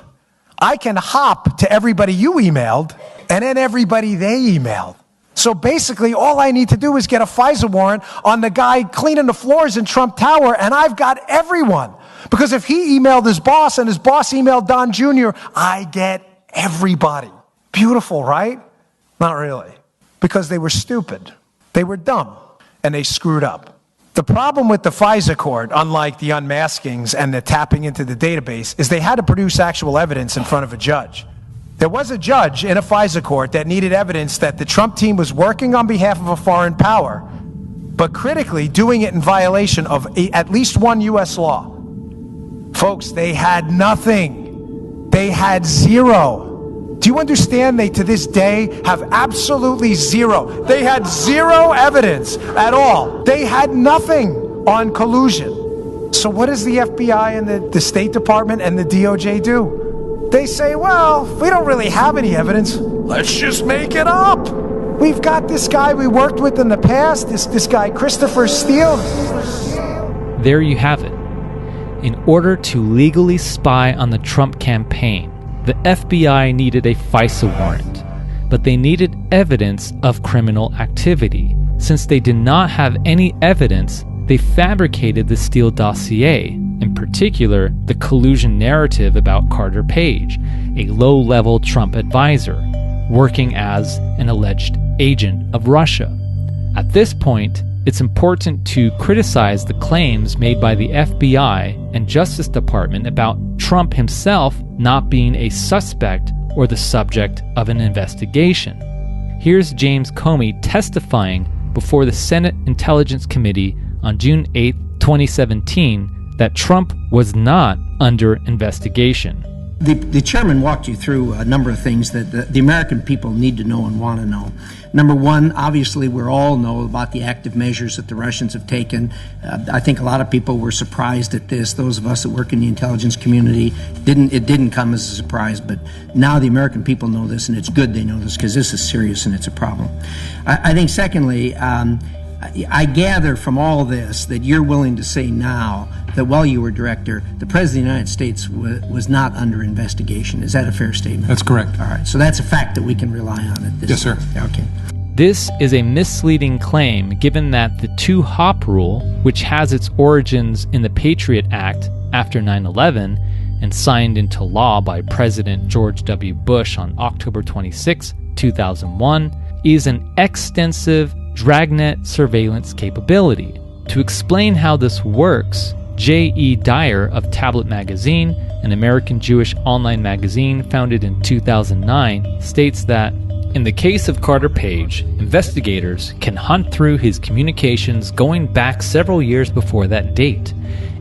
Speaker 3: I can hop to everybody you emailed, and then everybody they emailed. So basically, all I need to do is get a FISA warrant on the guy cleaning the floors in Trump Tower, and I've got everyone. Because if he emailed his boss and his boss emailed Don Jr., I get everybody. Beautiful, right? Not really. Because they were stupid. They were dumb. And they screwed up. The problem with the FISA court, unlike the unmaskings and the tapping into the database, is they had to produce actual evidence in front of a judge. There was a judge in a FISA court that needed evidence that the Trump team was working on behalf of a foreign power, but critically doing it in violation of at least one U.S. law. Folks, they had nothing. They had zero. Do you understand they, to this day, have absolutely zero? They had zero evidence at all. They had nothing on collusion. So what does the FBI and the State Department and the DOJ do? They say, well, we don't really have any evidence. Let's just make it up. We've got this guy we worked with in the past, this guy Christopher Steele.
Speaker 1: There you have it. In order to legally spy on the Trump campaign, the FBI needed a FISA warrant, but they needed evidence of criminal activity. Since they did not have any evidence, they fabricated the Steele dossier, in particular the collusion narrative about Carter Page, a low-level Trump advisor, working as an alleged agent of Russia. At this point, it's important to criticize the claims made by the FBI and Justice Department about Trump himself not being a suspect or the subject of an investigation. Here's James Comey testifying before the Senate Intelligence Committee on June 8, 2017, that Trump was not under investigation.
Speaker 11: The chairman walked you through a number of things that the American people need to know and want to know. Number one, obviously, we all know about the active measures that the Russians have taken. I think a lot of people were surprised at this. Those of us that work in the intelligence community, it didn't come as a surprise, but now the American people know this, and it's good they know this because this is serious and it's a problem. I think, secondly, I gather from all this that you're willing to say now that while you were director, the President of the United States was not under investigation. Is that a fair statement?
Speaker 12: That's correct.
Speaker 11: All right. So that's a fact that we can rely on at this
Speaker 12: Yes, sir.
Speaker 11: time. Okay.
Speaker 1: This is a misleading claim given that the two-hop rule, which has its origins in the Patriot Act after 9/11 and signed into law by President George W. Bush on October 26, 2001, is an extensive dragnet surveillance capability. To explain how this works, J.E. Dyer of Tablet Magazine, an American Jewish online magazine founded in 2009, states that in the case of Carter Page, investigators can hunt through his communications going back several years before that date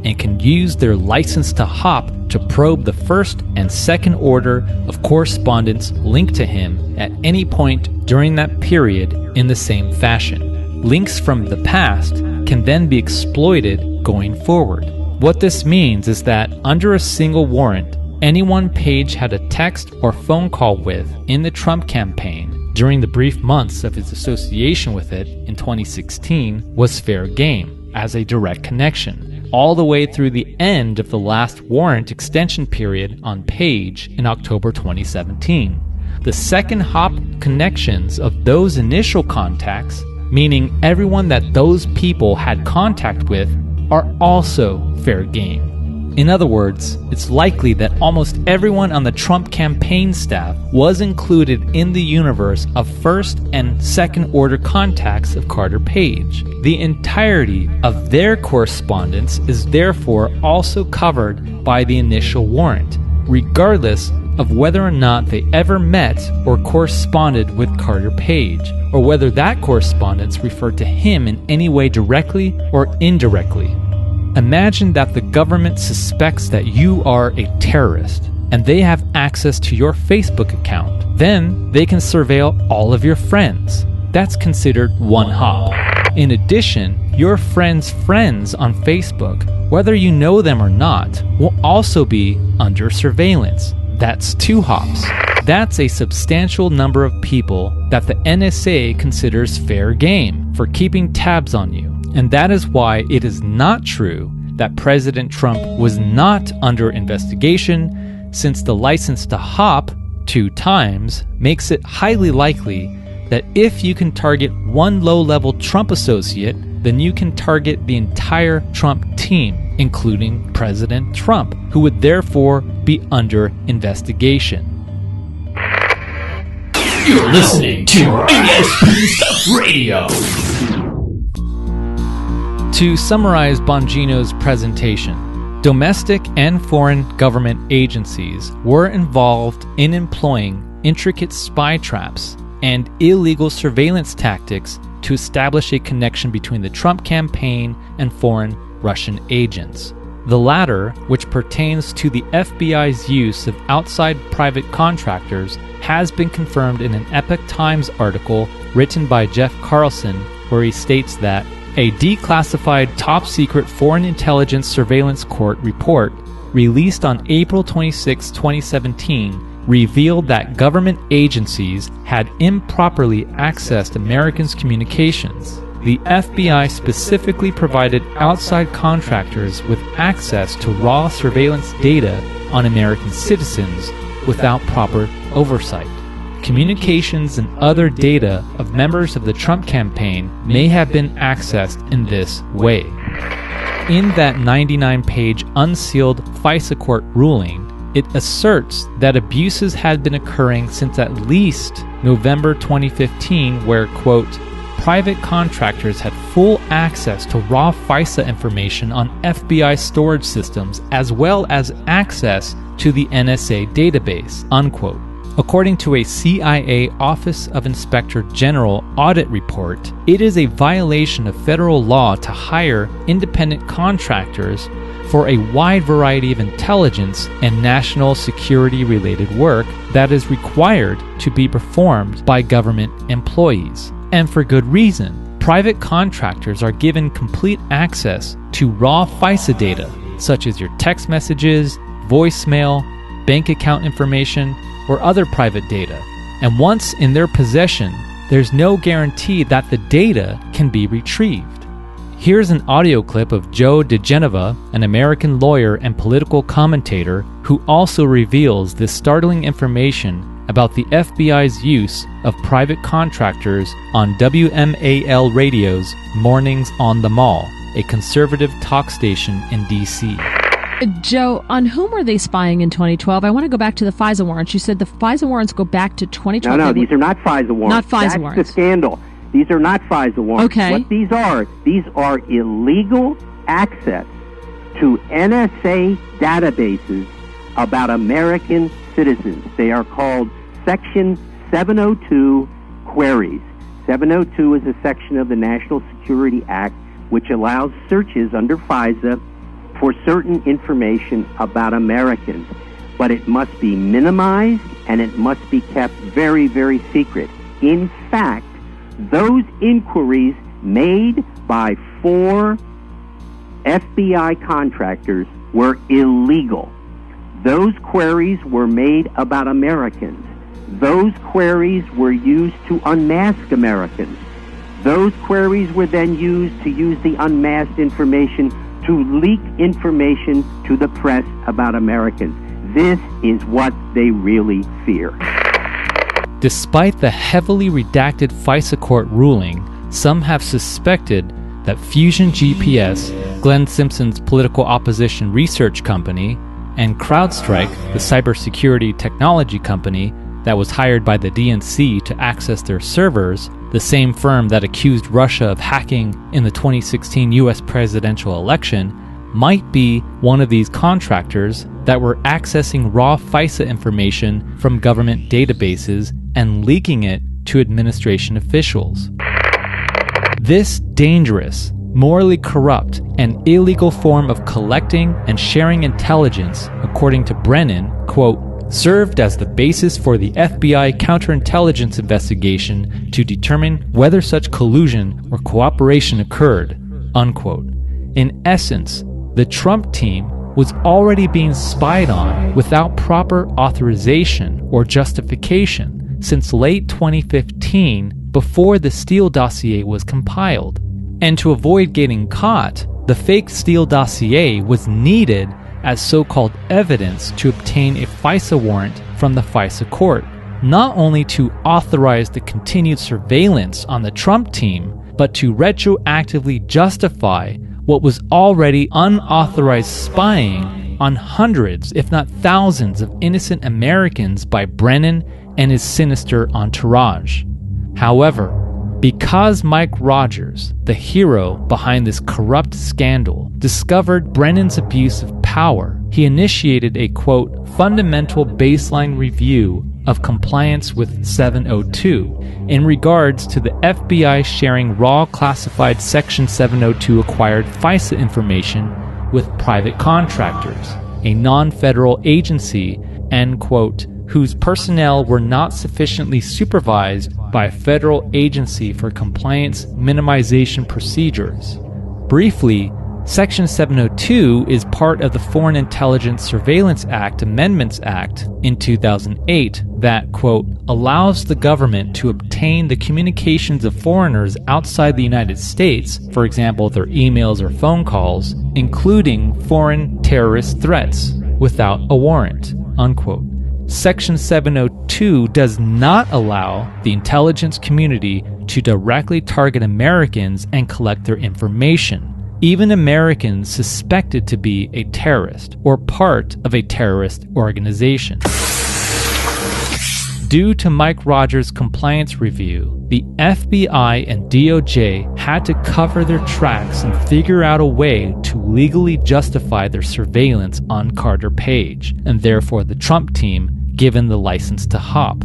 Speaker 1: and can use their license to hop to probe the first and second order of correspondence linked to him at any point during that period in the same fashion. Links from the past can then be exploited going forward. What this means is that under a single warrant, anyone Page had a text or phone call with in the Trump campaign during the brief months of his association with it in 2016 was fair game as a direct connection, all the way through the end of the last warrant extension period on Page in October 2017. The second hop connections of those initial contacts, meaning everyone that those people had contact with, are also fair game. In other words, it's likely that almost everyone on the Trump campaign staff was included in the universe of first and second order contacts of Carter Page. The entirety of their correspondence is therefore also covered by the initial warrant, regardless of whether or not they ever met or corresponded with Carter Page, or whether that correspondence referred to him in any way directly or indirectly. Imagine that the government suspects that you are a terrorist, and they have access to your Facebook account. Then they can surveil all of your friends. That's considered one hop. In addition, your friends' friends on Facebook, whether you know them or not, will also be under surveillance. That's two hops. That's a substantial number of people that the NSA considers fair game for keeping tabs on you. And that is why it is not true that President Trump was not under investigation, since the license to hop 2 times makes it highly likely that if you can target one low-level Trump associate, then you can target the entire Trump team, including President Trump, who would therefore be under investigation.
Speaker 4: You're listening to ASP Stuff Radio.
Speaker 1: To summarize Bongino's presentation, domestic and foreign government agencies were involved in employing intricate spy traps and illegal surveillance tactics to establish a connection between the Trump campaign and foreign Russian agents. The latter, which pertains to the FBI's use of outside private contractors, has been confirmed in an Epoch Times article written by Jeff Carlson, where he states that a declassified top-secret foreign intelligence surveillance court report released on April 26, 2017 revealed that government agencies had improperly accessed Americans' communications. The FBI specifically provided outside contractors with access to raw surveillance data on American citizens without proper oversight. Communications and other data of members of the Trump campaign may have been accessed in this way. In that 99-page unsealed FISA court ruling, it asserts that abuses had been occurring since at least November 2015, where, quote, private contractors had full access to raw FISA information on FBI storage systems as well as access to the NSA database, unquote. According to a CIA Office of Inspector General audit report, it is a violation of federal law to hire independent contractors for a wide variety of intelligence and national security-related work that is required to be performed by government employees. And for good reason. Private contractors are given complete access to raw FISA data, such as your text messages, voicemail, bank account information, or other private data. And once in their possession, there's no guarantee that the data can be retrieved. Here's an audio clip of Joe DeGeneva, an American lawyer and political commentator who also reveals this startling information about the FBI's use of private contractors on WMAL Radio's Mornings on the Mall, a conservative talk station in D.C.
Speaker 12: Joe, on whom were they spying in 2012? I want to go back to the FISA warrants. You said the FISA warrants go back to 2012.
Speaker 13: No, these are not FISA warrants.
Speaker 12: Not FISA warrants.
Speaker 13: That's the scandal. These are not FISA warrants.
Speaker 12: Okay.
Speaker 13: What these are illegal access to NSA databases about American citizens. They are called Section 702 queries. 702 is a section of the National Security Act which allows searches under FISA for certain information about Americans. But it must be minimized and it must be kept very, very secret. In fact, those inquiries made by 4 FBI contractors were illegal. Those queries were made about Americans. Those queries were used to unmask Americans. Those queries were then used to use the unmasked information to leak information to the press about Americans. This is what they really fear.
Speaker 1: Despite the heavily redacted FISA court ruling, some have suspected that Fusion GPS, Glenn Simpson's political opposition research company, and CrowdStrike, the cybersecurity technology company that was hired by the DNC to access their servers, the same firm that accused Russia of hacking in the 2016 US presidential election, might be one of these contractors that were accessing raw FISA information from government databases and leaking it to administration officials. This dangerous, morally corrupt, and illegal form of collecting and sharing intelligence, according to Brennan, quote, served as the basis for the FBI counterintelligence investigation to determine whether such collusion or cooperation occurred, unquote. In essence, the Trump team was already being spied on without proper authorization or justification since late 2015, before the Steele dossier was compiled. And to avoid getting caught, the fake Steele dossier was needed as so-called evidence to obtain a FISA warrant from the FISA court, not only to authorize the continued surveillance on the Trump team, but to retroactively justify what was already unauthorized spying on hundreds, if not thousands, of innocent Americans by Brennan and his sinister entourage. However, because Mike Rogers, the hero behind this corrupt scandal, discovered Brennan's abuse of power, he initiated a, quote, fundamental baseline review of compliance with 702 in regards to the FBI sharing raw classified Section 702 acquired FISA information with private contractors, a non-federal agency, end quote, whose personnel were not sufficiently supervised by a federal agency for compliance minimization procedures. Briefly, Section 702 is part of the Foreign Intelligence Surveillance Act Amendments Act in 2008 that, quote, allows the government to obtain the communications of foreigners outside the United States, for example, their emails or phone calls, including foreign terrorist threats, without a warrant, unquote. Section 702 does not allow the intelligence community to directly target Americans and collect their information, even Americans suspected to be a terrorist or part of a terrorist organization. Due to Mike Rogers' compliance review, the FBI and DOJ had to cover their tracks and figure out a way to legally justify their surveillance on Carter Page, and therefore the Trump team given the license to hop.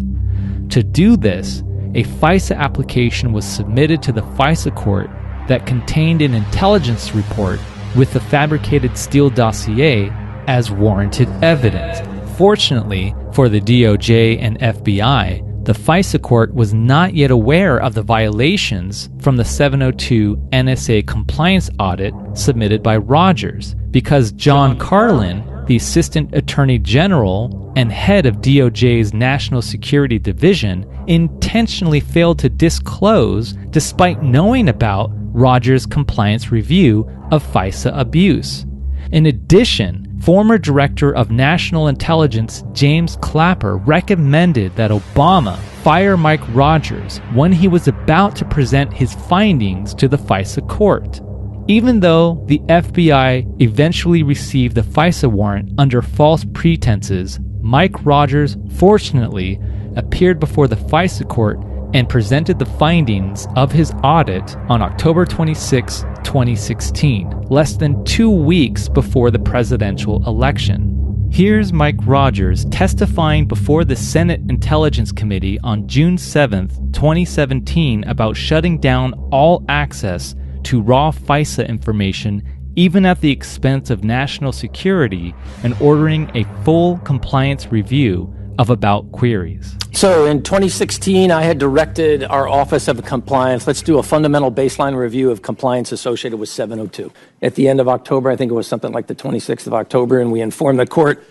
Speaker 1: To do this, a FISA application was submitted to the FISA court that contained an intelligence report with the fabricated Steele dossier as warranted evidence. Fortunately for the DOJ and FBI, the FISA court was not yet aware of the violations from the 702 NSA compliance audit submitted by Rogers, because John Carlin, the Assistant Attorney General and head of DOJ's National Security Division, intentionally failed to disclose despite knowing about Rogers' compliance review of FISA abuse. In addition, former Director of National Intelligence James Clapper recommended that Obama fire Mike Rogers when he was about to present his findings to the FISA court. Even though the FBI eventually received the FISA warrant under false pretenses, Mike Rogers fortunately appeared before the FISA court and presented the findings of his audit on October 26, 2016, less than 2 weeks before the presidential election. Here's Mike Rogers testifying before the Senate Intelligence Committee on June 7, 2017 about shutting down all access to raw FISA information even at the expense of national security and ordering a full compliance review of about queries.
Speaker 14: So in 2016, I had directed our Office of Compliance, let's do a fundamental baseline review of compliance associated with 702. At the end of October, I think it was something like the 26th of October, and we informed the court,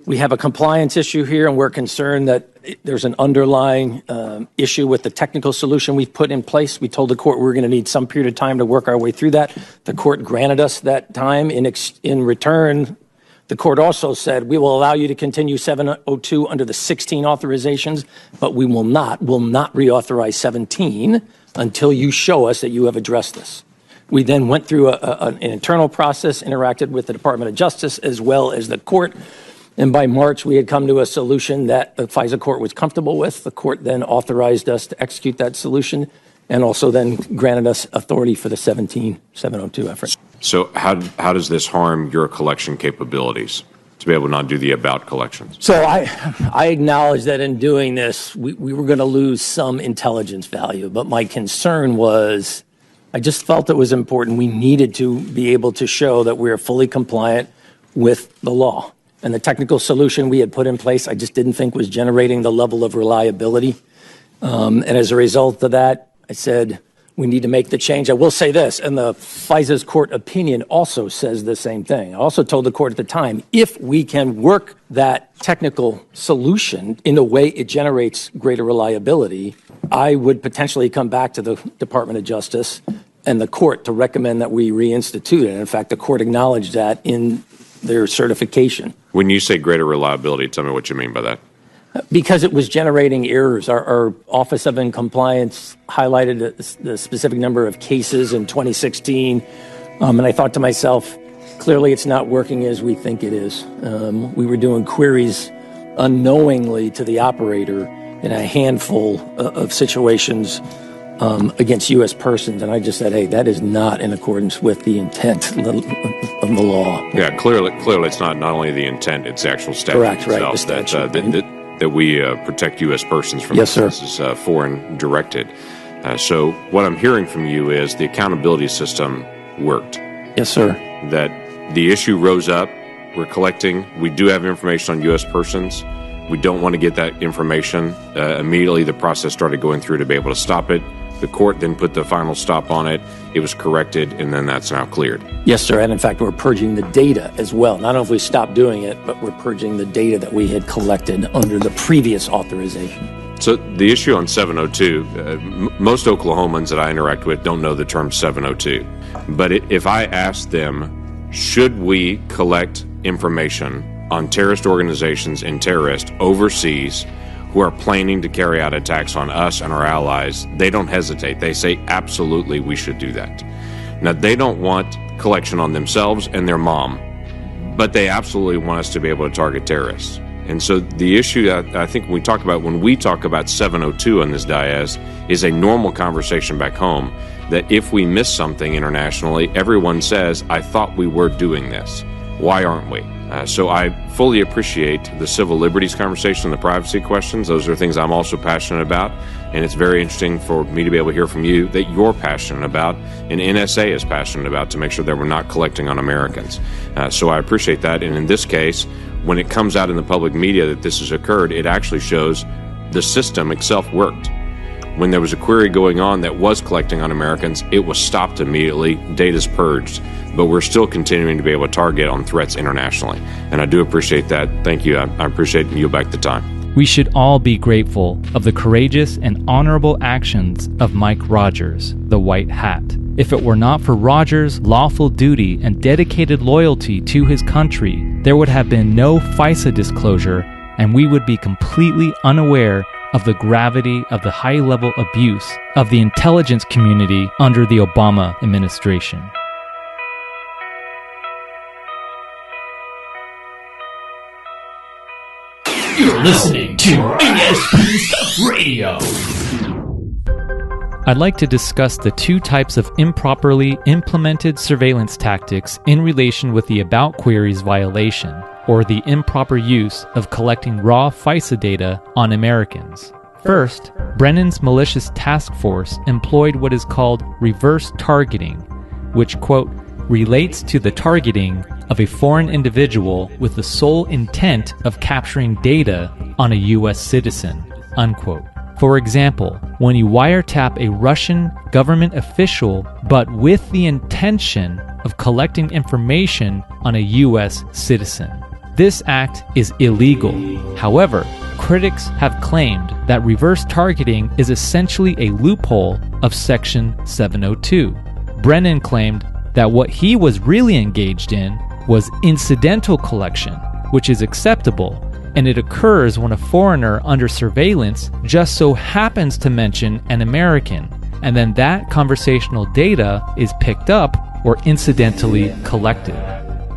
Speaker 14: we have a compliance issue here, and we're concerned that there's an underlying issue with the technical solution we've put in place. We told the court we were going to need some period of time to work our way through that. The court granted us that time. In return, the court also said, we will allow you to continue 702 under the 16 authorizations, but we will not reauthorize 17 until you show us that you have addressed this. We then went through an internal process, interacted with the Department of Justice as well as the court. And by March, we had come to a solution that the FISA court was comfortable with. The court then authorized us to execute that solution and also then granted us authority for the 702 effort.
Speaker 15: So how does this harm your collection capabilities to be able to not do the about collections?
Speaker 14: So I acknowledge that in doing this, we were going to lose some intelligence value. But my concern was I just felt it was important. We needed to be able to show that we are fully compliant with the law. And the technical solution we had put in place, I just didn't think was generating the level of reliability. And as a result of that, I said, we need to make the change. I will say this, and the FISA's court opinion also says the same thing. I also told the court at the time, if we can work that technical solution in a way it generates greater reliability, I would potentially come back to the Department of Justice and the court to recommend that we reinstitute it. And in fact, the court acknowledged that in their certification.
Speaker 15: When you say greater reliability, tell me what you mean by that.
Speaker 14: Because it was generating errors. Our Office of Compliance highlighted the specific number of cases in 2016. And I thought to myself, clearly it's not working as we think it is. We were doing queries unknowingly to the operator in a handful of situations against U.S. persons. And I just said, hey, that is not in accordance with the intent of the law.
Speaker 15: Yeah, clearly it's not only the intent, it's the actual statute
Speaker 14: Correct,
Speaker 15: itself.
Speaker 14: Right, the statute.
Speaker 15: That we protect U.S. persons from
Speaker 14: yes,
Speaker 15: this is foreign directed. So what I'm hearing from you is the accountability system worked.
Speaker 14: Yes, sir.
Speaker 15: That the issue rose up. We're collecting. We do have information on U.S. persons. We don't want to get that information. Immediately the process started going through to be able to stop it. The court then put the final stop on it. It was corrected, and then that's now cleared.
Speaker 14: Yes, sir. And in fact, we're purging the data as well. Not only have we stopped doing it, but we're purging the data that we had collected under the previous authorization.
Speaker 15: So the issue on 702, most Oklahomans that I interact with don't know the term 702. But if I ask them, should we collect information on terrorist organizations and terrorists overseas who are planning to carry out attacks on us and our allies, they don't hesitate. They say, absolutely, we should do that. Now, they don't want collection on themselves and their mom, but they absolutely want us to be able to target terrorists. And so the issue I think when we talk about 702 on this dais is a normal conversation back home that if we miss something internationally, everyone says, I thought we were doing this. Why aren't we? So I fully appreciate the civil liberties conversation and the privacy questions. Those are things I'm also passionate about. And it's very interesting for me to be able to hear from you that you're passionate about and NSA is passionate about to make sure that we're not collecting on Americans. So I appreciate that. And in this case, when it comes out in the public media that this has occurred, it actually shows the system itself worked. When there was a query going on that was collecting on Americans, it was stopped immediately, data's purged, but we're still continuing to be able to target on threats internationally. And I do appreciate that. Thank you. I appreciate you back the time.
Speaker 1: We should all be grateful of the courageous and honorable actions of Mike Rogers, the White Hat. If it were not for Rogers' lawful duty and dedicated loyalty to his country, there would have been no FISA disclosure, and we would be completely unaware of the gravity of the high-level abuse of the intelligence community under the Obama administration.
Speaker 4: You're listening to ASP Stuff Radio.
Speaker 1: I'd like to discuss the two types of improperly implemented surveillance tactics in relation with the About Queries violation, or the improper use of collecting raw FISA data on Americans. First, Brennan's malicious task force employed what is called reverse targeting, which, quote, relates to the targeting of a foreign individual with the sole intent of capturing data on a U.S. citizen, unquote. For example, when you wiretap a Russian government official but with the intention of collecting information on a U.S. citizen. This act is illegal. However, critics have claimed that reverse targeting is essentially a loophole of Section 702. Brennan claimed that what he was really engaged in was incidental collection, which is acceptable, and it occurs when a foreigner under surveillance just so happens to mention an American, and then that conversational data is picked up or incidentally collected.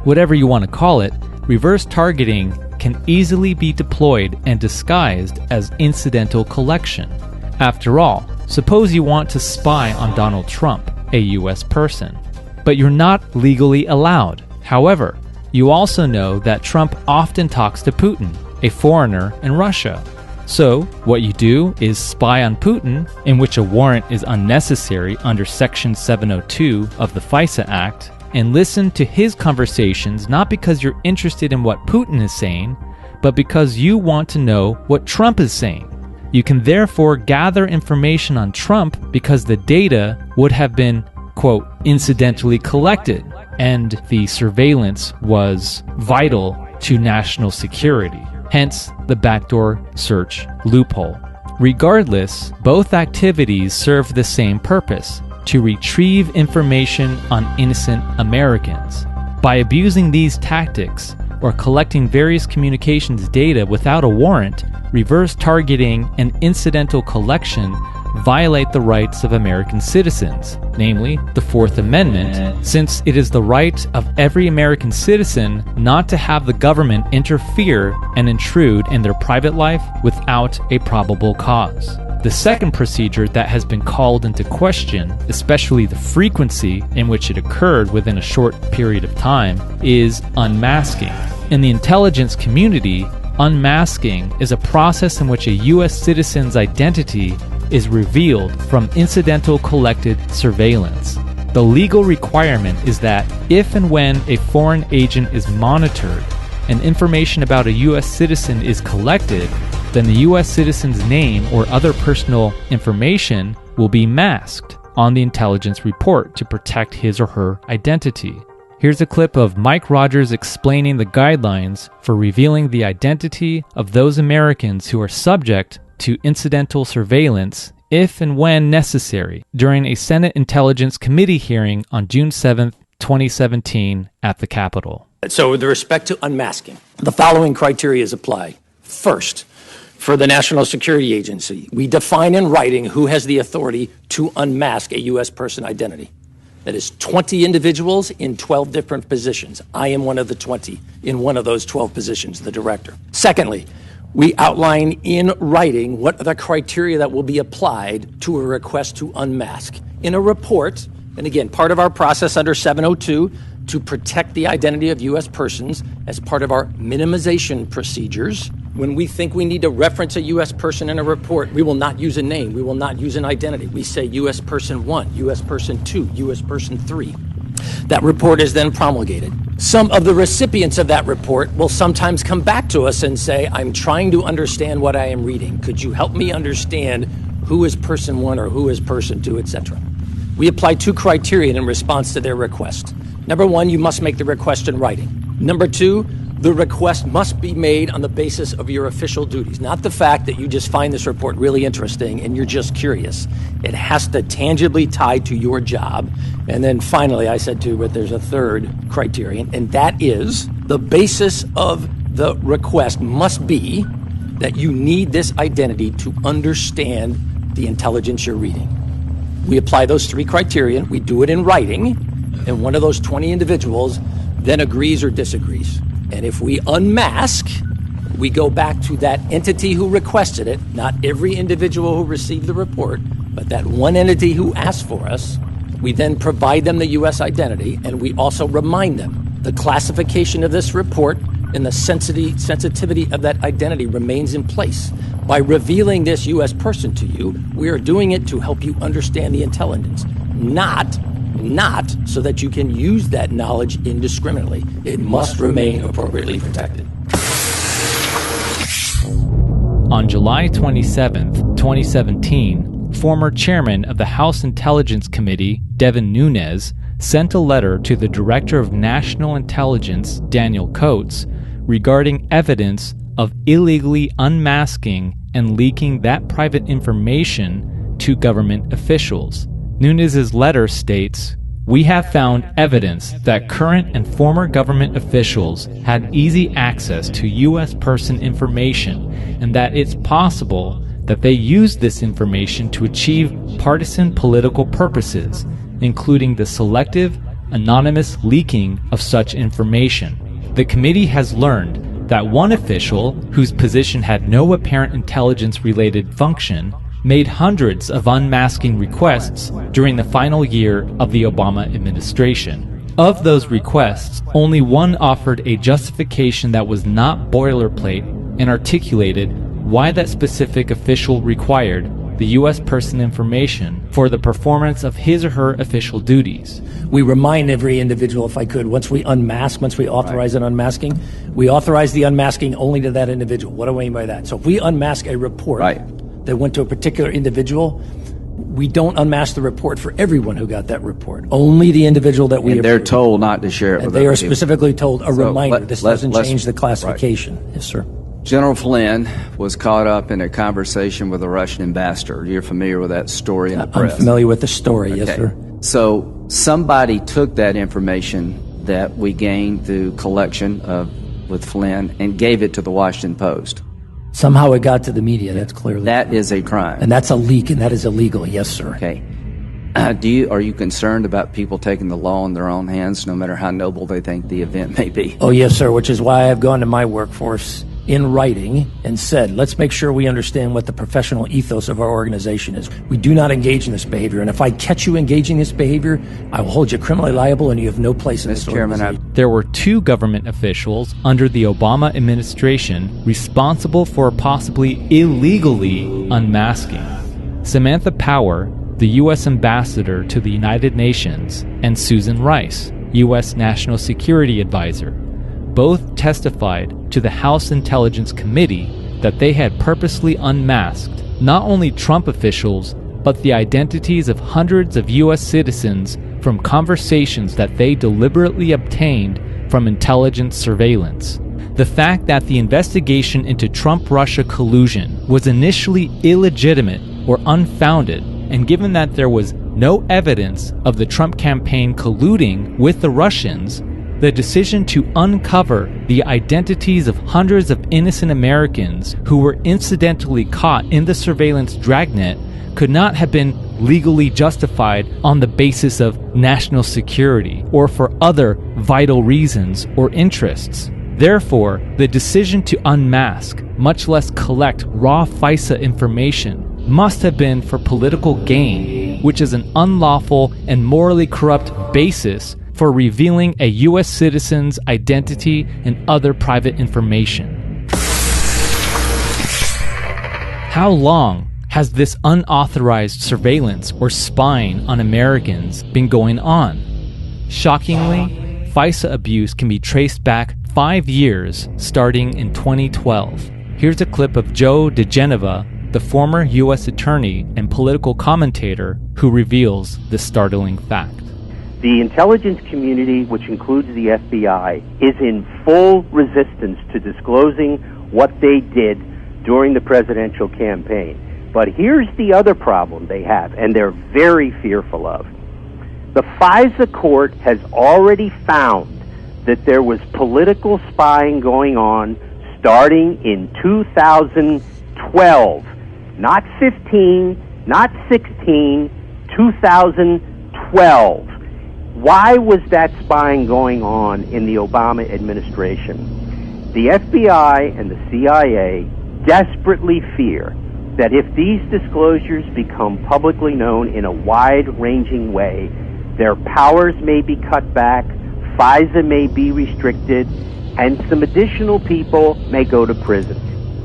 Speaker 1: Whatever you want to call it, reverse targeting can easily be deployed and disguised as incidental collection. After all, suppose you want to spy on Donald Trump, a US person, but you're not legally allowed. However, you also know that Trump often talks to Putin, a foreigner in Russia. So, what you do is spy on Putin, in which a warrant is unnecessary under Section 702 of the FISA Act, and listen to his conversations not because you're interested in what Putin is saying, but because you want to know what Trump is saying. You can therefore gather information on Trump because the data would have been, quote, incidentally collected, and the surveillance was vital to national security. Hence, the backdoor search loophole. Regardless, both activities serve the same purpose: to retrieve information on innocent Americans. By abusing these tactics, or collecting various communications data without a warrant, reverse targeting and incidental collection violate the rights of American citizens, namely the Fourth Amendment, since it is the right of every American citizen not to have the government interfere and intrude in their private life without a probable cause. The second procedure that has been called into question, especially the frequency in which it occurred within a short period of time, is unmasking. In the intelligence community, unmasking is a process in which a U.S. citizen's identity is revealed from incidental collected surveillance. The legal requirement is that if and when a foreign agent is monitored and information about a U.S. citizen is collected, then the U.S. citizen's name or other personal information will be masked on the intelligence report to protect his or her identity. Here's a clip of Mike Rogers explaining the guidelines for revealing the identity of those Americans who are subject to incidental surveillance if and when necessary during a Senate Intelligence Committee hearing on June 7th, 2017 at the Capitol.
Speaker 14: So with respect to unmasking, the following criteria apply. First, for the National Security Agency, we define in writing who has the authority to unmask a U.S. person identity. That is 20 individuals in 12 different positions. I am one of the 20 in one of those 12 positions, the director. Secondly, we outline in writing what are the criteria that will be applied to a request to unmask. In a report, and again, part of our process under 702 to protect the identity of U.S. persons as part of our minimization procedures, when we think we need to reference a U.S. person in a report, we will not use a name, we will not use an identity. We say U.S. person 1, U.S. person 2, U.S. person 3. That report is then promulgated. Some of the recipients of that report will sometimes come back to us and say, I'm trying to understand what I am reading. Could you help me understand who is person one or who is person two, etc. We apply 2 criteria in response to their request. Number 1, you must make the request in writing. Number 2, the request must be made on the basis of your official duties, not the fact that you just find this report really interesting and you're just curious. It has to tangibly tie to your job. And then finally, I said too, but there's a 3rd criterion, and that is the basis of the request must be that you need this identity to understand the intelligence you're reading. We apply those 3 criteria, we do it in writing, and one of those 20 individuals then agrees or disagrees. And if we unmask, we go back to that entity who requested it, not every individual who received the report, but that one entity who asked for us. We then provide them the U.S. identity, and we also remind them the classification of this report and the sensitivity of that identity remains in place. By revealing this U.S. person to you, we are doing it to help you understand the intelligence, not so that you can use that knowledge indiscriminately. It must remain appropriately protected.
Speaker 1: On July 27, 2017, former chairman of the House Intelligence Committee, Devin Nunes, sent a letter to the Director of National Intelligence, Daniel Coates, regarding evidence of illegally unmasking and leaking that private information to government officials. Nunes' letter states, "We have found evidence that current and former government officials had easy access to U.S. person information and that it's possible that they used this information to achieve partisan political purposes, including the selective, anonymous leaking of such information. The committee has learned that one official, whose position had no apparent intelligence-related function, made hundreds of unmasking requests during the final year of the Obama administration. Of those requests, only one offered a justification that was not boilerplate and articulated why that specific official required the U.S. person information for the performance of his or her official duties."
Speaker 14: We remind every individual, if I could, once we authorize an unmasking, we authorize the unmasking only to that individual. What do I mean by that? So if we unmask a report that went to a particular individual, we don't unmask the report for everyone who got that report. Only the individual that we
Speaker 16: And they're told not to share it with
Speaker 14: they
Speaker 16: other
Speaker 14: are
Speaker 16: people.
Speaker 14: specifically told a reminder. This doesn't change the
Speaker 16: Right.
Speaker 14: classification. Yes, sir.
Speaker 16: General Flynn was caught up in a conversation with a Russian ambassador. You're familiar with that story in the press?
Speaker 14: I'm familiar with the story, yes, sir.
Speaker 16: So somebody took that information that we gained through collection with Flynn and gave it to the Washington Post.
Speaker 14: Somehow it got to the media, that's clearly.
Speaker 16: That is a crime.
Speaker 14: And that's a leak, and that is illegal, yes, sir.
Speaker 16: Okay. Are you concerned about people taking the law in their own hands, no matter how noble they think the event may be?
Speaker 14: Oh, yes, sir, which is why I've gone to my workforce in writing and said, let's make sure we understand what the professional ethos of our organization is. We do not engage in this behavior, and if I catch you engaging in this behavior, I will hold you criminally liable, and you have no place in this organization.
Speaker 1: There were 2 government officials under the Obama administration responsible for possibly illegally unmasking. Samantha Power, the U.S. ambassador to the United Nations, and Susan Rice, U.S. National Security Advisor, both testified to the House Intelligence Committee that they had purposely unmasked not only Trump officials, but the identities of hundreds of U.S. citizens from conversations that they deliberately obtained from intelligence surveillance. The fact that the investigation into Trump-Russia collusion was initially illegitimate or unfounded, and given that there was no evidence of the Trump campaign colluding with the Russians, the decision to uncover the identities of hundreds of innocent Americans who were incidentally caught in the surveillance dragnet could not have been legally justified on the basis of national security or for other vital reasons or interests. Therefore, the decision to unmask, much less collect raw FISA information, must have been for political gain, which is an unlawful and morally corrupt basis for revealing a U.S. citizen's identity and other private information. How long has this unauthorized surveillance or spying on Americans been going on? Shockingly, FISA abuse can be traced back 5 years, starting in 2012. Here's a clip of Joe DeGeneva, the former U.S. attorney and political commentator who reveals this startling fact.
Speaker 13: The intelligence community, which includes the FBI, is in full resistance to disclosing what they did during the presidential campaign. But here's the other problem they have, and they're very fearful of. The FISA court has already found that there was political spying going on starting in 2012. Not 15, not 16, 2012. Why was that spying going on in the Obama administration? The FBI and the CIA desperately fear that if these disclosures become publicly known in a wide-ranging way, their powers may be cut back, FISA may be restricted, and some additional people may go to prison.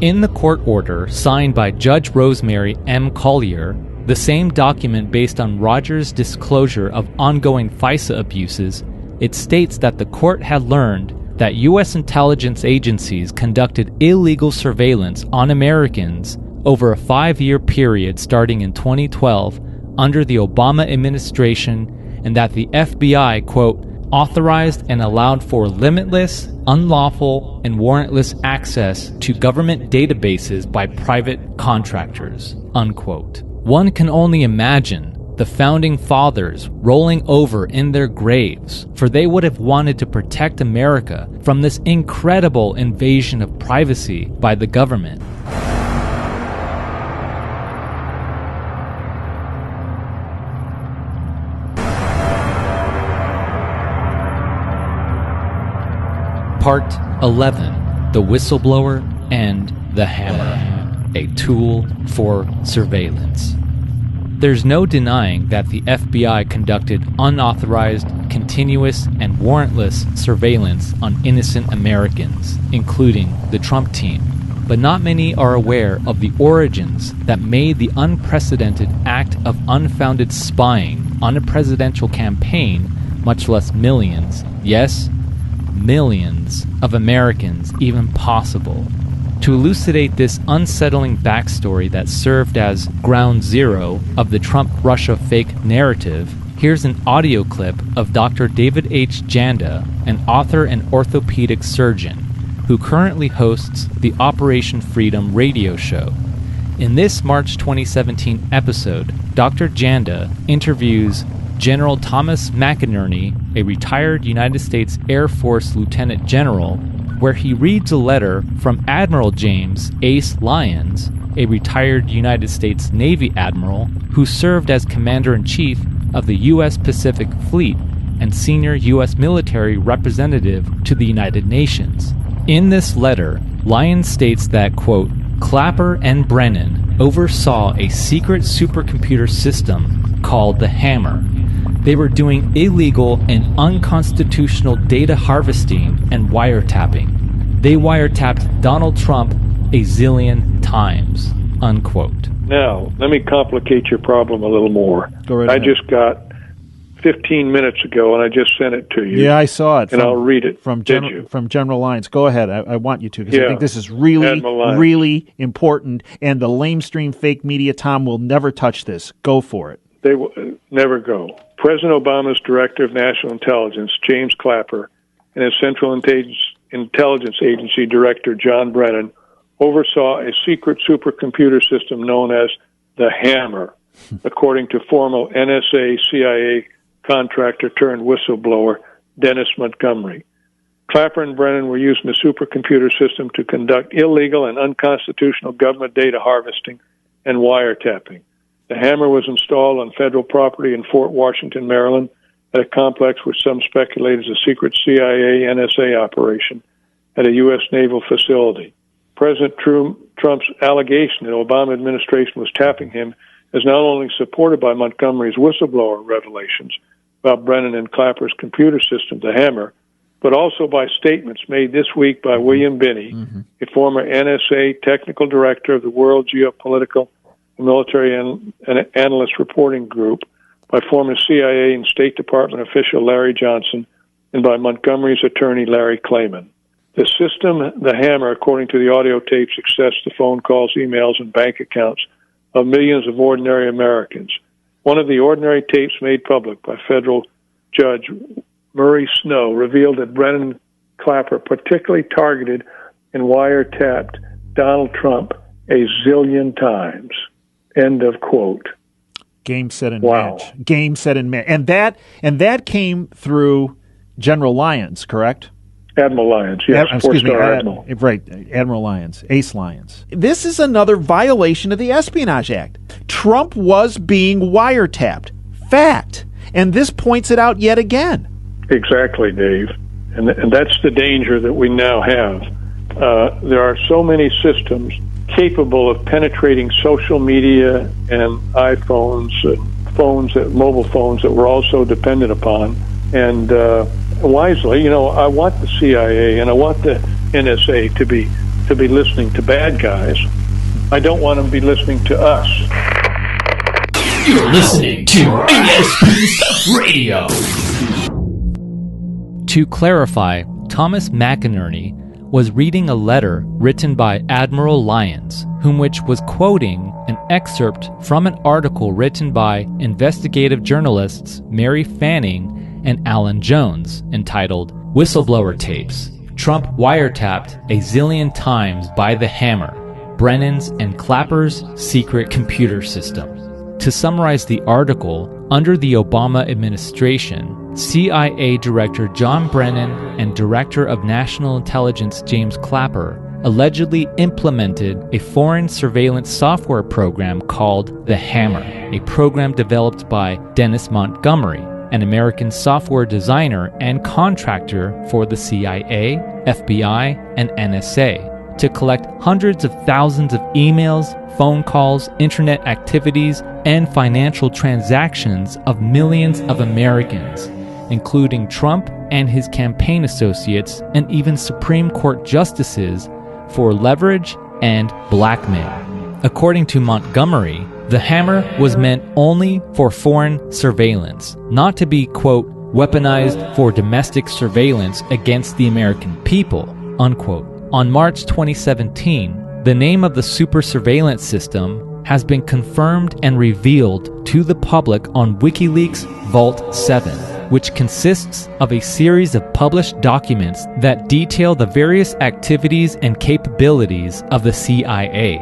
Speaker 1: In the court order signed by Judge Rosemary M. Collier, the same document based on Rogers' disclosure of ongoing FISA abuses, it states that the court had learned that U.S. intelligence agencies conducted illegal surveillance on Americans over a 5-year period starting in 2012 under the Obama administration, and that the FBI, quote, authorized and allowed for limitless, unlawful, and warrantless access to government databases by private contractors, unquote. One can only imagine the founding fathers rolling over in their graves, for they would have wanted to protect America from this incredible invasion of privacy by the government. Part 11, The Whistleblower and the Hammer, a tool for surveillance. There's no denying that the FBI conducted unauthorized, continuous, and warrantless surveillance on innocent Americans, including the Trump team. But not many are aware of the origins that made the unprecedented act of unfounded spying on a presidential campaign, much less millions, yes, millions of Americans even possible. To elucidate this unsettling backstory that served as ground zero of the Trump-Russia fake narrative, here's an audio clip of Dr. David H. Janda, an author and orthopedic surgeon, who currently hosts the Operation Freedom radio show. In this March 2017 episode, Dr. Janda interviews General Thomas McInerney, a retired United States Air Force Lieutenant General, where he reads a letter from Admiral James Ace Lyons, a retired United States Navy Admiral who served as Commander-in-Chief of the U.S. Pacific Fleet and senior U.S. military representative to the United Nations. In this letter, Lyons states that, quote, Clapper and Brennan oversaw a secret supercomputer system called the Hammer. They were doing illegal and unconstitutional data harvesting and wiretapping. They wiretapped Donald Trump a zillion times, unquote.
Speaker 17: Now, let me complicate your problem a little more.
Speaker 18: Go right ahead.
Speaker 17: I just got 15 minutes ago, and I just sent it to you.
Speaker 18: Yeah, I saw it.
Speaker 17: And I'll read it.
Speaker 18: From General Lyons. Go ahead. I want you to, because I think this is really, really important, and the lamestream fake media, Tom, will never touch this. Go for it.
Speaker 17: They will never go. President Obama's Director of National Intelligence, James Clapper, and his Central Intelligence Agency Director, John Brennan, oversaw a secret supercomputer system known as the Hammer, according to former NSA-CIA contractor turned whistleblower Dennis Montgomery. Clapper and Brennan were using the supercomputer system to conduct illegal and unconstitutional government data harvesting and wiretapping. The Hammer was installed on federal property in Fort Washington, Maryland, at a complex which some speculate is a secret CIA-NSA operation at a U.S. naval facility. President Trump's allegation that the Obama administration was tapping him is not only supported by Montgomery's whistleblower revelations about Brennan and Clapper's computer system, the Hammer, but also by statements made this week by William Binney, a former NSA technical director of the World Geopolitical and Military Analyst Reporting Group, by former CIA and State Department official Larry Johnson, and by Montgomery's attorney Larry Klayman. The system, the hammer, according to the audio tapes, accessed the phone calls, emails, and bank accounts of millions of ordinary Americans. One of the ordinary tapes made public by federal Judge Murray Snow revealed that Brennan Clapper particularly targeted and wiretapped Donald Trump a zillion times. End of quote.
Speaker 18: Game, set, and match. Game, set, and match. And that came through General Lyons, correct?
Speaker 17: Admiral Lyons, yes.
Speaker 18: Admiral. Right, Admiral Lyons, Ace Lyons. This is another violation of the Espionage Act. Trump was being wiretapped. Fact. And this points it out yet again. Exactly, Dave. And that's the danger that we now have. There are so many systems capable of penetrating social media and iPhones, mobile phones that we're also dependent upon. And wisely, I want the CIA and I want the NSA to be listening to bad guys. I don't want them to be listening to us.
Speaker 4: You're listening to ASP Stuff Radio.
Speaker 1: To clarify, Thomas McInerney was reading a letter written by Admiral Lyons, which was quoting an excerpt from an article written by investigative journalists Mary Fanning and Alan Jones, entitled Whistleblower Tapes, Trump Wiretapped a Zillion Times by the Hammer, Brennan's and Clapper's Secret Computer System. To summarize the article, under the Obama administration, CIA Director John Brennan and Director of National Intelligence James Clapper allegedly implemented a foreign surveillance software program called The Hammer, a program developed by Dennis Montgomery, an American software designer and contractor for the CIA, FBI, and NSA, to collect hundreds of thousands of emails, phone calls, internet activities, and financial transactions of millions of Americans, including Trump and his campaign associates and even Supreme Court justices, for leverage and blackmail. According to Montgomery, the hammer was meant only for foreign surveillance, not to be, quote, weaponized for domestic surveillance against the American people, unquote. On March 2017, the name of the super surveillance system has been confirmed and revealed to the public on WikiLeaks Vault 7, which consists of a series of published documents that detail the various activities and capabilities of the CIA.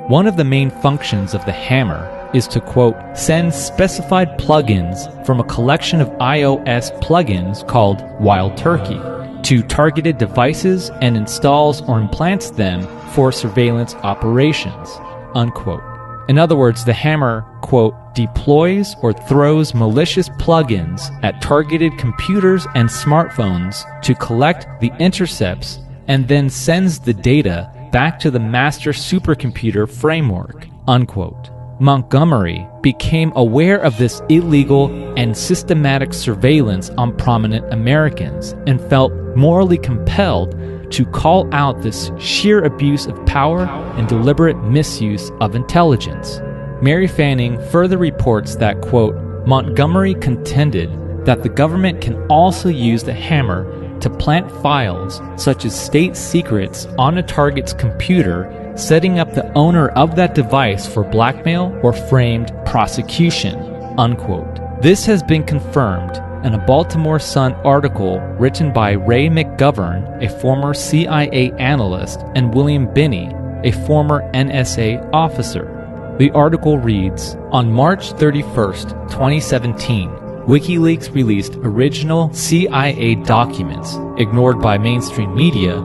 Speaker 1: One of the main functions of the hammer is to, quote, send specified plugins from a collection of iOS plugins called Wild Turkey to targeted devices and installs or implants them for surveillance operations, unquote. In other words, the hammer, quote, deploys or throws malicious plugins at targeted computers and smartphones to collect the intercepts and then sends the data back to the master supercomputer framework, unquote. Montgomery became aware of this illegal and systematic surveillance on prominent Americans and felt morally compelled to call out this sheer abuse of power and deliberate misuse of intelligence. Mary Fanning further reports that, quote, Montgomery contended that the government can also use the hammer to plant files such as state secrets on a target's computer, setting up the owner of that device for blackmail or framed prosecution, unquote. This has been confirmed in a Baltimore Sun article written by Ray McGovern, a former CIA analyst, and William Binney, a former NSA officer. The article reads, on March 31st, 2017, WikiLeaks released original CIA documents, ignored by mainstream media,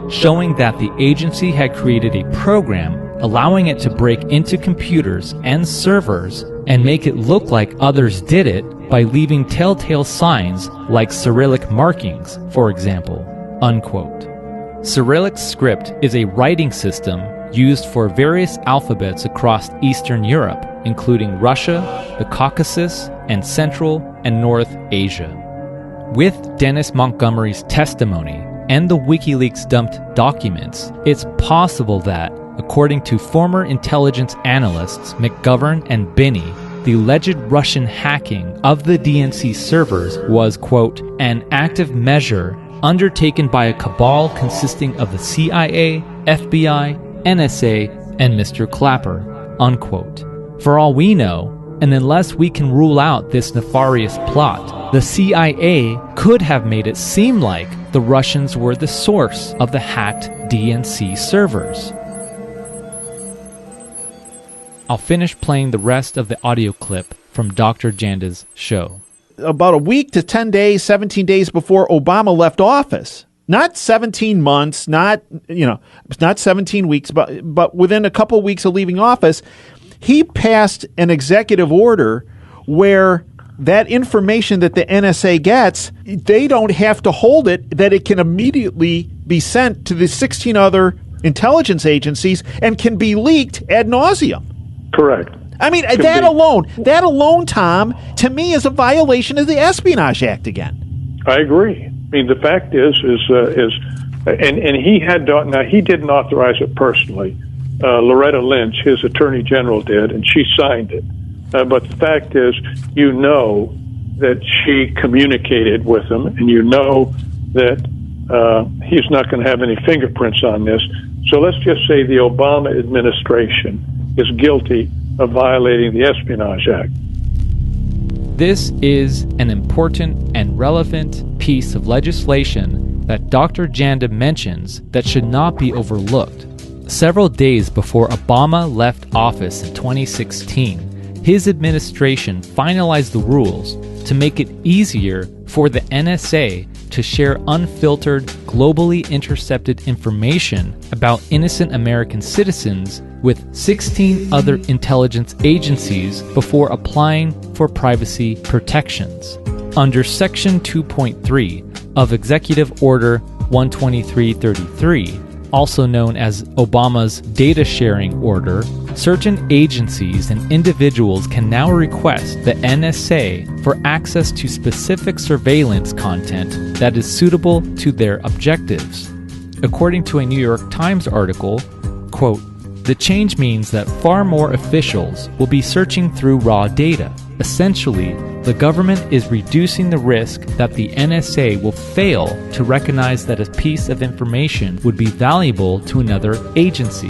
Speaker 1: showing that the agency had created a program allowing it to break into computers and servers and make it look like others did it by leaving telltale signs like Cyrillic markings, for example, unquote. Cyrillic script is a writing system used for various alphabets across Eastern Europe, including Russia, the Caucasus, and Central and North Asia. With Dennis Montgomery's testimony and the WikiLeaks dumped documents, it's possible that, according to former intelligence analysts McGovern and Binney, the alleged Russian hacking of the DNC servers was, quote, an active measure undertaken by a cabal consisting of the CIA, FBI, NSA, and Mr. Clapper, unquote. For all we know, and unless we can rule out this nefarious plot, the CIA could have made it seem like the Russians were the source of the hacked DNC servers. I'll finish playing the rest of the audio clip from Dr. Janda's show.
Speaker 18: About a week to 10 days, 17 days before Obama left office. Not 17 months, not 17 weeks, but within a couple of weeks of leaving office, he passed an executive order where that information that the NSA gets, they don't have to hold it, that it can immediately be sent to the 16 other intelligence agencies and can be leaked ad nauseum.
Speaker 17: Correct.
Speaker 18: I mean, that alone, Tom, to me is a violation of the Espionage Act again.
Speaker 17: I agree. I mean, the fact is, and he had now he didn't authorize it personally. Loretta Lynch, his attorney general, did, and she signed it. But the fact is, you know that she communicated with him, and you know that he's not going to have any fingerprints on this. So let's just say the Obama administration is guilty of violating the Espionage Act.
Speaker 1: This is an important and relevant piece of legislation that Dr. Janda mentions that should not be overlooked. Several days before Obama left office in 2016, his administration finalized the rules to make it easier for the NSA to share unfiltered, globally intercepted information about innocent American citizens with 16 other intelligence agencies before applying for privacy protections. Under Section 2.3 of Executive Order 12333, also known as Obama's Data Sharing Order, certain agencies and individuals can now request the NSA for access to specific surveillance content that is suitable to their objectives. According to a New York Times article, quote, "The change means that far more officials will be searching through raw data. Essentially, the government is reducing the risk that the NSA will fail to recognize that a piece of information would be valuable to another agency,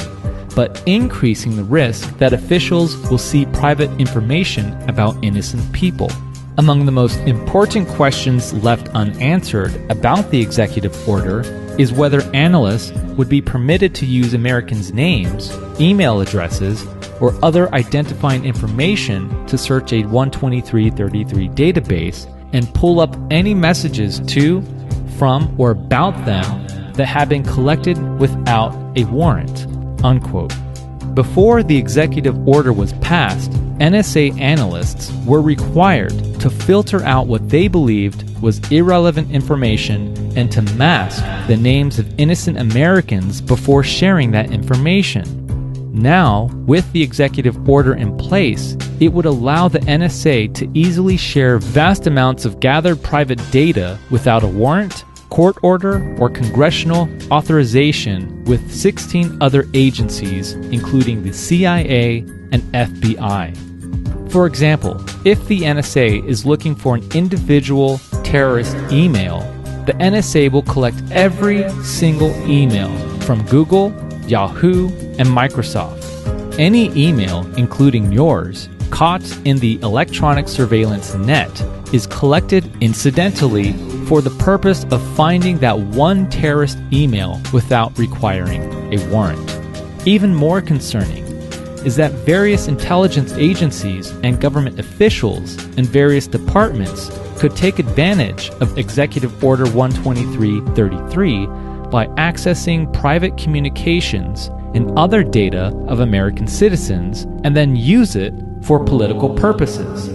Speaker 1: but increasing the risk that officials will see private information about innocent people." Among the most important questions left unanswered about the executive order is whether analysts would be permitted to use Americans' names, email addresses, or other identifying information to search a 12333 database and pull up any messages to, from, or about them that have been collected without a warrant, unquote. Before the executive order was passed, NSA analysts were required to filter out what they believed was irrelevant information and to mask the names of innocent Americans before sharing that information. Now, with the executive order in place, it would allow the NSA to easily share vast amounts of gathered private data without a warrant, court order, or congressional authorization with 16 other agencies, including the CIA and FBI. For example, if the NSA is looking for an individual terrorist email, the NSA will collect every single email from Google, Yahoo, and Microsoft. Any email, including yours, caught in the electronic surveillance net is collected incidentally for the purpose of finding that one terrorist email without requiring a warrant. Even more concerning is that various intelligence agencies and government officials and various departments could take advantage of Executive Order 12333 by accessing private communications and other data of American citizens and then use it for political purposes.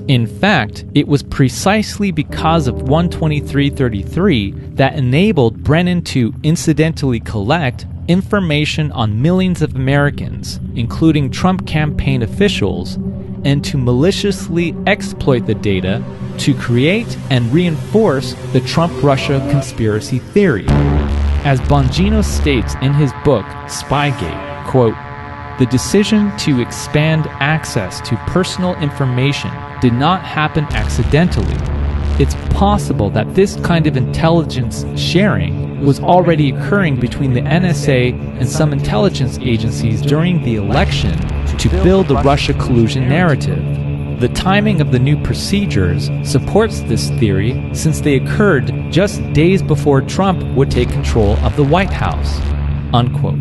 Speaker 1: In fact, it was precisely because of 12333 that enabled Brennan to incidentally collect information on millions of Americans, including Trump campaign officials, and to maliciously exploit the data to create and reinforce the Trump-Russia conspiracy theory. As Bongino states in his book, Spygate, quote, "The decision to expand access to personal information did not happen accidentally. It's possible that this kind of intelligence sharing was already occurring between the NSA and some intelligence agencies during the election to build the Russia collusion narrative. The timing of the new procedures supports this theory since they occurred just days before Trump would take control of the White House." Unquote.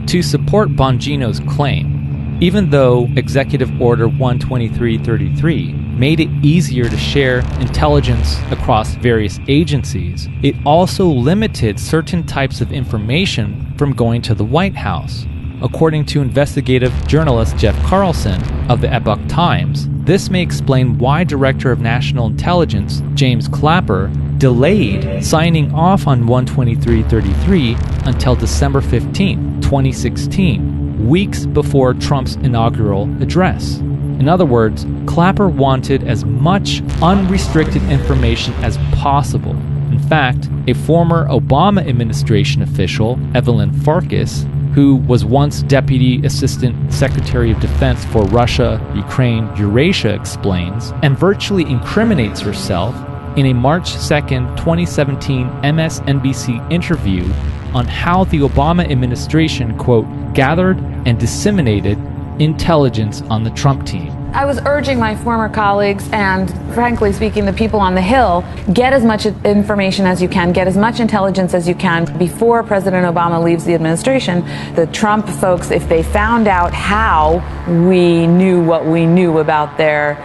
Speaker 1: To support Bongino's claim, even though Executive Order 12333 made it easier to share intelligence across various agencies, it also limited certain types of information from going to the White House. According to investigative journalist Jeff Carlson of the Epoch Times, this may explain why Director of National Intelligence James Clapper delayed signing off on 12333 until December 15, 2016, weeks before Trump's inaugural address. In other words, Clapper wanted as much unrestricted information as possible. In fact, a former Obama administration official, Evelyn Farkas, who was once Deputy Assistant Secretary of Defense for Russia, Ukraine, Eurasia, explains, and virtually incriminates herself in a March 2nd, 2017 MSNBC interview on how the Obama administration, quote, gathered and disseminated intelligence on the Trump team.
Speaker 19: I was urging my former colleagues and, frankly speaking, the people on the Hill, get as much information as you can, get as much intelligence as you can before President Obama leaves the administration. The Trump folks, if they found out how we knew what we knew about the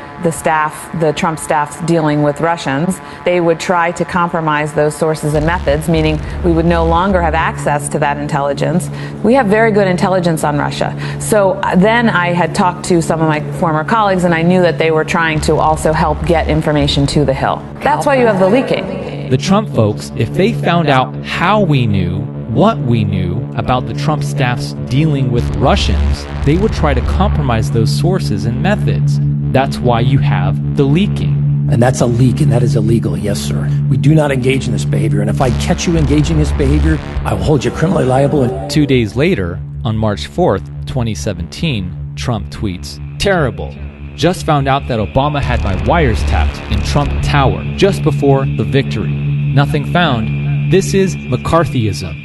Speaker 19: Trump staff's dealing with Russians, they would try to compromise those sources and methods, meaning we would no longer have access to that intelligence. We have very good intelligence on Russia. So then I had talked to some of my former colleagues, and I knew that they were trying to also help get information to the Hill. That's why you have the leaking.
Speaker 1: The Trump folks, if they found out how we knew, what we knew about the Trump staff's dealing with Russians, they would try to compromise those sources and methods. That's why you have the leaking.
Speaker 20: And that's a leak, and that is illegal, yes, sir. We do not engage in this behavior, and if I catch you engaging in this behavior, I will hold you criminally liable.
Speaker 1: 2 days later, on March 4th, 2017, Trump tweets, "Terrible. Just found out that Obama had my wires tapped in Trump Tower just before the victory. Nothing found. This is McCarthyism."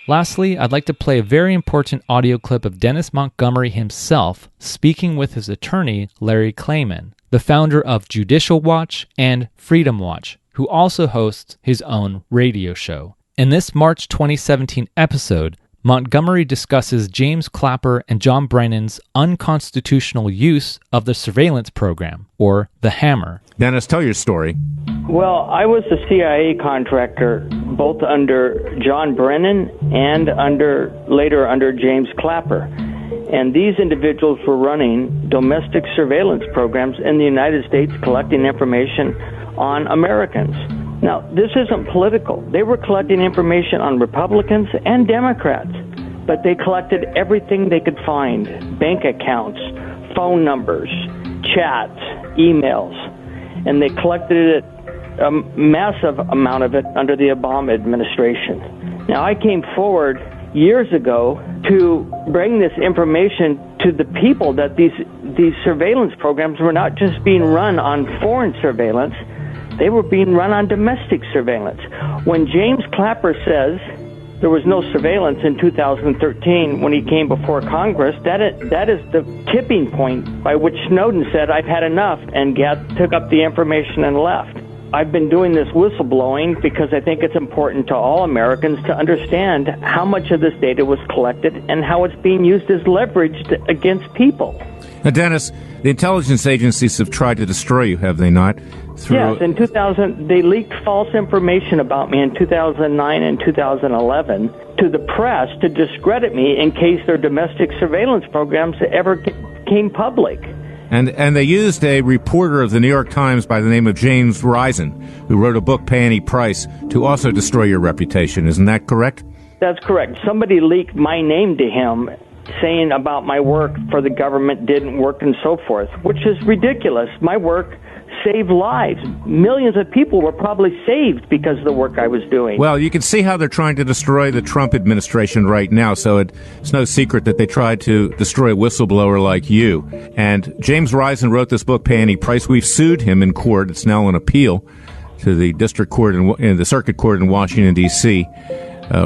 Speaker 1: Lastly, I'd like to play a very important audio clip of Dennis Montgomery himself speaking with his attorney, Larry Klayman, the founder of Judicial Watch and Freedom Watch, who also hosts his own radio show. In this March 2017 episode, Montgomery discusses James Clapper and John Brennan's unconstitutional use of the surveillance program, or the Hammer.
Speaker 10: Dennis, tell your story.
Speaker 14: Well, I was a CIA contractor, both under John Brennan and later under James Clapper. And these individuals were running domestic surveillance programs in the United States, collecting information on Americans. Now, this isn't political. They were collecting information on Republicans and Democrats, but they collected everything they could find: bank accounts, phone numbers, chats, emails, and they collected it, a massive amount of it, under the Obama administration. Now, I came forward years ago to bring this information to the people that these surveillance programs were not just being run on foreign surveillance, they were being run on domestic surveillance. When James Clapper says there was no surveillance in 2013 when he came before Congress, that is the tipping point by which Snowden said, "I've had enough," and took up the information and left. I've been doing this whistleblowing because I think it's important to all Americans to understand how much of this data was collected and how it's being used as leverage against people.
Speaker 10: Now, Dennis, the intelligence agencies have tried to destroy you, have they not?
Speaker 14: Yes, in 2000, they leaked false information about me in 2009 and 2011 to the press to discredit me in case their domestic surveillance programs ever came public.
Speaker 10: And they used a reporter of the New York Times by the name of James Risen, who wrote a book, Pay Any Price, to also destroy your reputation. Isn't that correct?
Speaker 14: That's correct. Somebody leaked my name to him, saying about my work for the government didn't work and so forth, which is ridiculous. My work
Speaker 4: save lives. Millions of people were probably saved because of the work I was doing.
Speaker 10: Well, you can see how they're trying to destroy the Trump administration right now, so it's no secret that they tried to destroy a whistleblower like you. And James Risen wrote this book, Pay Any Price. We've sued him in court. It's now on appeal to the district court in the circuit court in Washington, D.C.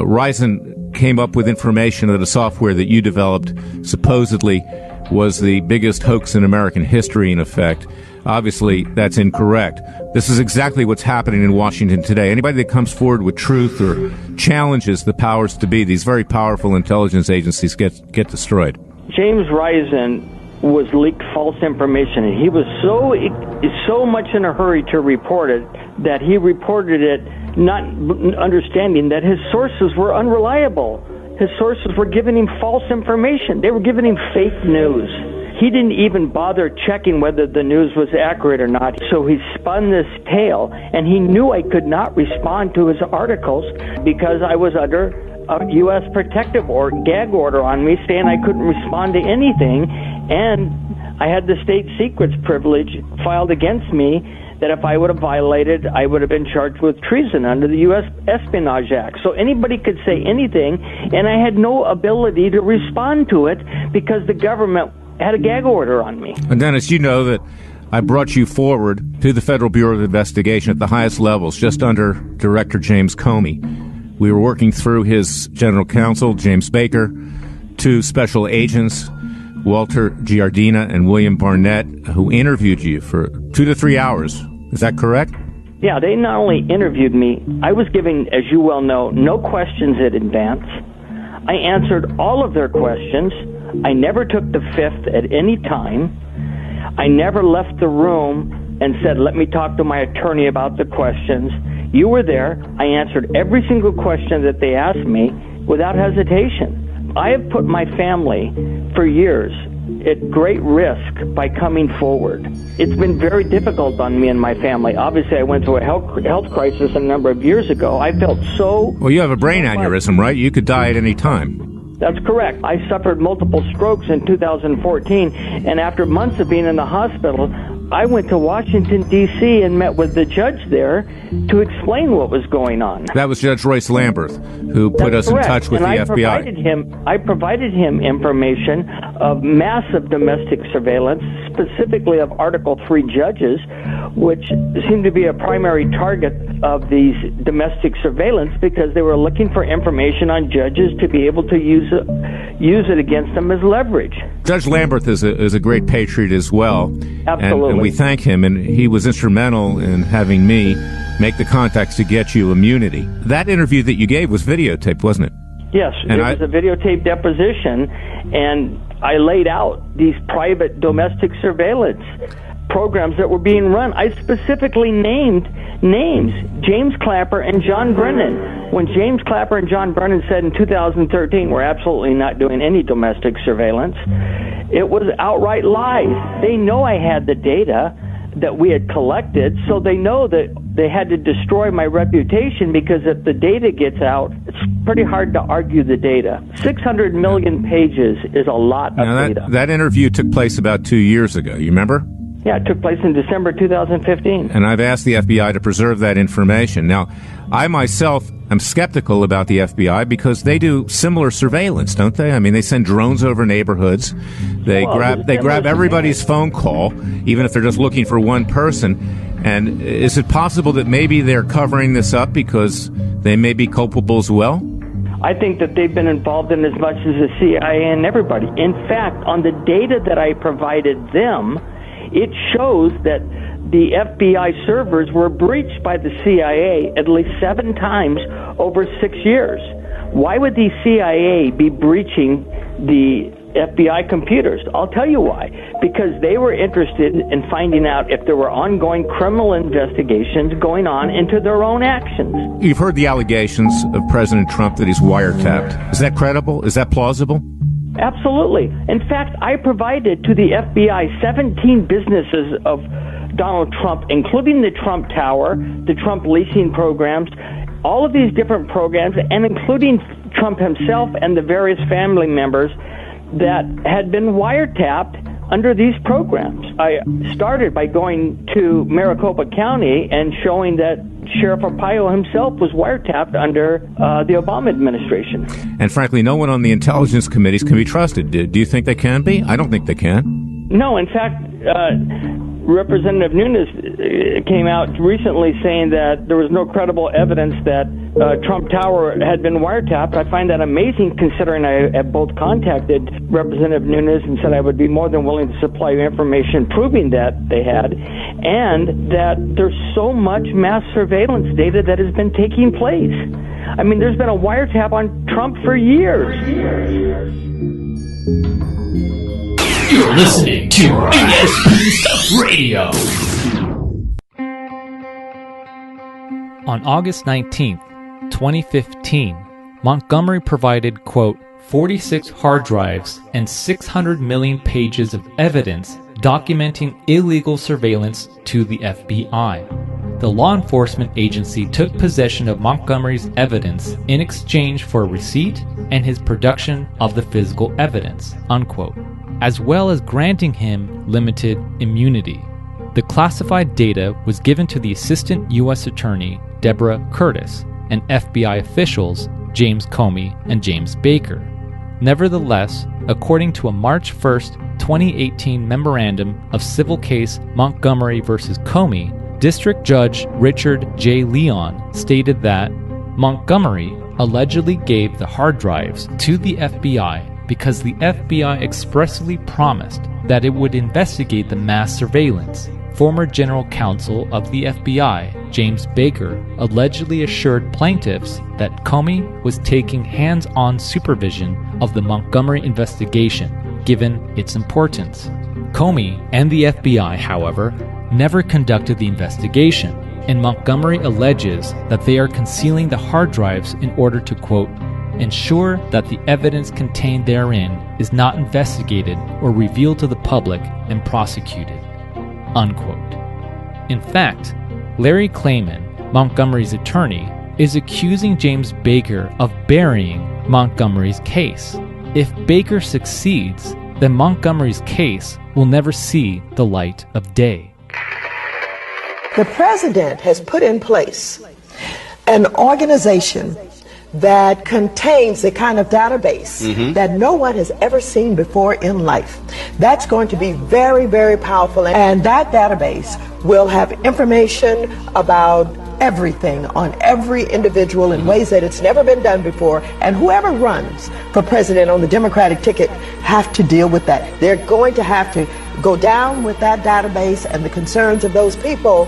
Speaker 10: Risen came up with information that a software that you developed supposedly was the biggest hoax in American history, in effect. Obviously, that's incorrect. This is exactly what's happening in Washington today. Anybody that comes forward with truth or challenges the powers to be, these very powerful intelligence agencies get destroyed.
Speaker 4: James Risen was leaked false information, and he was so much in a hurry to report it that he reported it not understanding that his sources were unreliable. His sources were giving him false information. They were giving him fake news. He didn't even bother checking whether the news was accurate or not, so he spun this tale, and he knew I could not respond to his articles because I was under a U.S. protective or gag order on me saying I couldn't respond to anything, and I had the state secrets privilege filed against me that if I would have violated, I would have been charged with treason under the U.S. Espionage Act. So anybody could say anything, and I had no ability to respond to it because the government had a gag order on me.
Speaker 10: And Dennis, you know that I brought you forward to the Federal Bureau of Investigation at the highest levels, just under Director James Comey. We were working through his general counsel, James Baker, two special agents, Walter Giardina and William Barnett, who interviewed you for 2 to 3 hours. Is that correct?
Speaker 4: Yeah, they not only interviewed me, I was giving, as you well know, no questions in advance. I answered all of their questions. I never took the fifth at any time. I never left the room and said, let me talk to my attorney about the questions. You were there. I answered every single question that they asked me without hesitation. I have put my family for years at great risk by coming forward. It's been very difficult on me and my family. Obviously, I went through a health crisis a number of years ago. I felt so...
Speaker 10: Well, you have a brain aneurysm, right? You could die at any time.
Speaker 4: That's correct. I suffered multiple strokes in 2014, and after months of being in the hospital, I went to Washington, D.C. and met with the judge there to explain what was going on.
Speaker 10: That was Judge Royce Lamberth, who put us in touch with the FBI.
Speaker 4: I provided him information of massive domestic surveillance, specifically of Article 3 judges, which seemed to be a primary target of these domestic surveillance because they were looking for information on judges to be able to use it against them as leverage.
Speaker 10: Judge Lamberth is a great patriot as well.
Speaker 4: Absolutely.
Speaker 10: And we thank him, and he was instrumental in having me make the contacts to get you immunity. That interview that you gave was videotaped, wasn't it?
Speaker 4: Yes, it was a videotaped deposition, and I laid out these private domestic surveillance programs that were being run. I specifically named names, James Clapper and John Brennan. When James Clapper and John Brennan said in 2013, we're absolutely not doing any domestic surveillance, it was outright lies. They know I had the data that we had collected, so they know that they had to destroy my reputation because if the data gets out, it's pretty hard to argue the data. 600 million pages is a lot of data.
Speaker 10: That interview took place about 2 years ago. You remember?
Speaker 4: Yeah, it took place in December 2015.
Speaker 10: And I've asked the FBI to preserve that information. Now, I myself am skeptical about the FBI because they do similar surveillance, don't they? I mean, they send drones over neighborhoods. They grab everybody's phone call, even if they're just looking for one person. And is it possible that maybe they're covering this up because they may be culpable as well?
Speaker 4: I think that they've been involved in as much as the CIA and everybody. In fact, on the data that I provided them, it shows that the FBI servers were breached by the CIA at least 7 times over 6 years. Why would the CIA be breaching the FBI computers? I'll tell you why. Because they were interested in finding out if there were ongoing criminal investigations going on into their own actions.
Speaker 10: You've heard the allegations of President Trump that he's wiretapped. Is that credible? Is that plausible?
Speaker 4: Absolutely. In fact, I provided to the FBI 17 businesses of Donald Trump, including the Trump Tower, the Trump leasing programs, all of these different programs, and including Trump himself and the various family members that had been wiretapped under these programs. I started by going to Maricopa County and showing that Sheriff Arpaio himself was wiretapped under the Obama administration.
Speaker 10: And frankly, no one on the intelligence committees can be trusted. Do you think they can be? I don't think they can.
Speaker 4: No, in fact, Representative Nunes came out recently saying that there was no credible evidence that Trump Tower had been wiretapped. I find that amazing, considering I have both contacted Representative Nunes and said I would be more than willing to supply you information proving that they had, and that there's so much mass surveillance data that has been taking place. I mean, there's been a wiretap on Trump for years.
Speaker 1: You're listening to ASP Stuff Radio. On August 19th, 2015, Montgomery provided, quote, 46 hard drives and 600 million pages of evidence documenting illegal surveillance to the FBI. The law enforcement agency took possession of Montgomery's evidence in exchange for a receipt and his production of the physical evidence, unquote, as well as granting him limited immunity. The classified data was given to the Assistant U.S. Attorney, Deborah Curtis, and FBI officials, James Comey and James Baker. Nevertheless, according to a March 1, 2018 memorandum of civil case Montgomery v. Comey, District Judge Richard J. Leon stated that Montgomery allegedly gave the hard drives to the FBI because the FBI expressly promised that it would investigate the mass surveillance. Former General Counsel of the FBI, James Baker, allegedly assured plaintiffs that Comey was taking hands-on supervision of the Montgomery investigation, given its importance. Comey and the FBI, however, never conducted the investigation, and Montgomery alleges that they are concealing the hard drives in order to, quote, ensure that the evidence contained therein is not investigated or revealed to the public and prosecuted, unquote. In fact, Larry Klayman, Montgomery's attorney, is accusing James Baker of burying Montgomery's case. If Baker succeeds, then Montgomery's case will never see the light of day.
Speaker 4: The president has put in place an organization that contains the kind of database that no one has ever seen before in life. That's going to be very, very powerful, and that database will have information about everything on every individual in ways that it's never been done before, and whoever runs for president on the Democratic ticket have to deal with that. They're going to have to go down with that database and the concerns of those people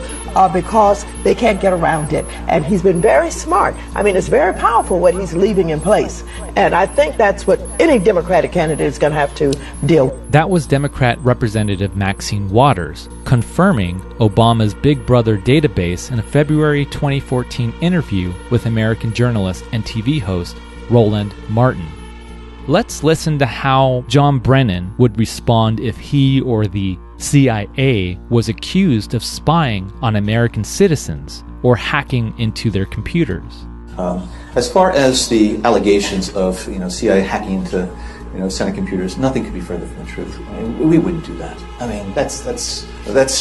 Speaker 4: because they can't get around it. And he's been very smart. I mean, it's very powerful what he's leaving in place. And I think that's what any Democratic candidate is going to have to deal with.
Speaker 1: That was Democrat Representative Maxine Waters confirming Obama's Big Brother database in a February 2014 interview with American journalist and TV host Roland Martin. Let's listen to how John Brennan would respond if he or the CIA was accused of spying on American citizens or hacking into their computers.
Speaker 17: As far as the allegations of CIA hacking into Senate computers, nothing could be further from the truth. I mean, we wouldn't do that. I mean, that's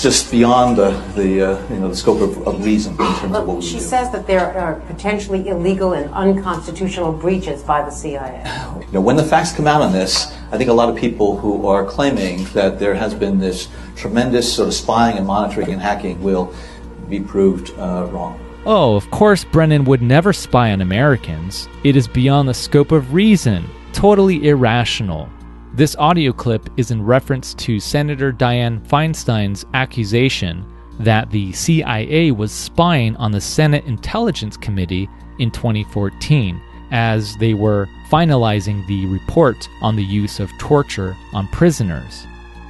Speaker 17: just beyond the scope of reason in terms of what we do.
Speaker 2: She says that there are potentially illegal and unconstitutional breaches by the CIA.
Speaker 17: When the facts come out on this, I think a lot of people who are claiming that there has been this tremendous sort of spying and monitoring and hacking will be proved wrong.
Speaker 1: Oh, of course Brennan would never spy on Americans. It is beyond the scope of reason. Totally irrational. This audio clip is in reference to Senator Dianne Feinstein's accusation that the CIA was spying on the Senate Intelligence Committee in 2014 as they were finalizing the report on the use of torture on prisoners.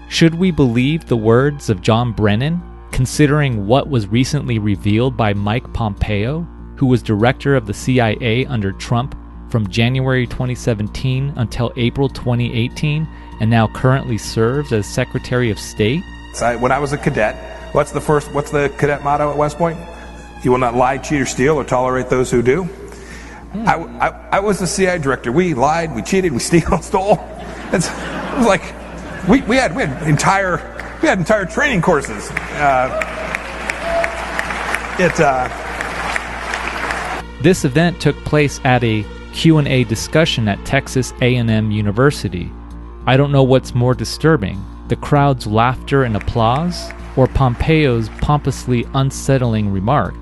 Speaker 1: Should we believe the words of John Brennan, considering what was recently revealed by Mike Pompeo, who was director of the CIA under Trump from January 2017 until April 2018, and now currently serves as Secretary of State?
Speaker 16: When I was a cadet, what's the cadet motto at West Point? You will not lie, cheat, or steal, or tolerate those who do. I was the CIA director. We lied, we cheated, we stole. It was like
Speaker 4: We had entire training courses.
Speaker 1: This event took place at a Q&A discussion at Texas A&M University. I don't know what's more disturbing, the crowd's laughter and applause, or Pompeo's pompously unsettling remark.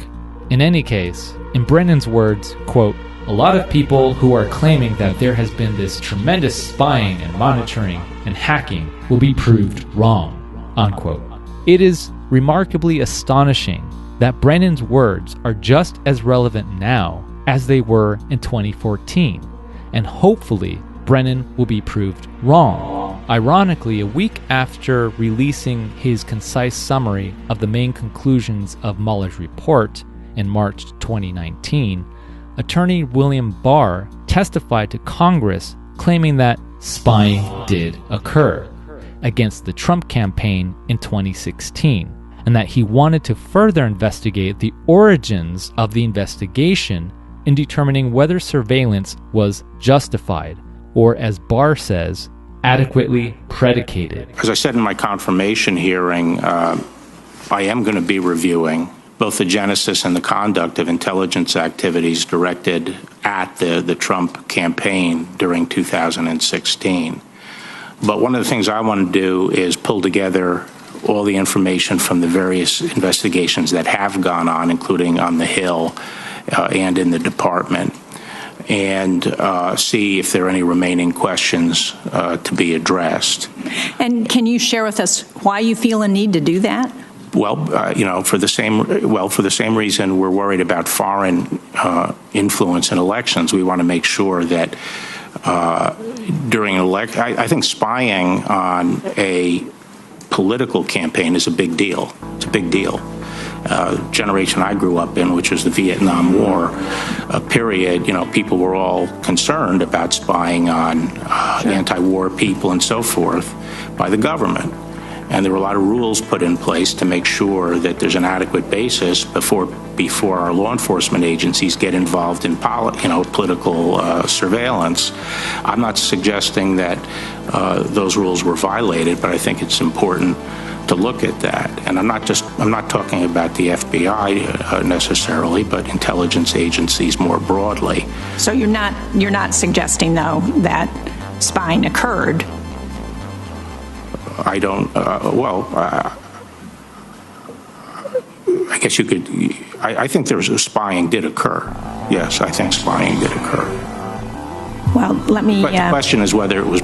Speaker 1: In any case, in Brennan's words, quote, "A lot of people who are claiming that there has been this tremendous spying and monitoring and hacking will be proved wrong," unquote. It is remarkably astonishing that Brennan's words are just as relevant now as they were in 2014, and hopefully Brennan will be proved wrong. Ironically, a week after releasing his concise summary of the main conclusions of Mueller's report in March 2019, Attorney William Barr testified to Congress claiming that spying did occur against the Trump campaign in 2016, and that he wanted to further investigate the origins of the investigation in determining whether surveillance was justified, or as Barr says, adequately predicated.
Speaker 17: As I said in my confirmation hearing, I am going to be reviewing both the genesis and the conduct of intelligence activities directed at the Trump campaign during 2016. But one of the things I want to do is pull together all the information from the various investigations that have gone on, including on the Hill and in the department, and see if there are any remaining questions to be addressed.
Speaker 2: And can you share with us why you feel a need to do that?
Speaker 17: Well, for the same reason we're worried about foreign influence in elections. We want to make sure that during an election, I think spying on a political campaign is a big deal. It's a big deal. Generation I grew up in, which was the Vietnam War period, people were all concerned about spying on anti-war people and so forth by the government. And there were a lot of rules put in place to make sure that there's an adequate basis before our law enforcement agencies get involved in political surveillance. I'm not suggesting that those rules were violated, but I think it's important to look at that. And I'm not talking about the FBI necessarily, but intelligence agencies more broadly.
Speaker 2: So you're not suggesting, though, that spying occurred?
Speaker 17: I don't, I guess you could, I think spying did occur. Yes, I think spying did occur.
Speaker 2: Well, let me...
Speaker 17: But the question is whether it was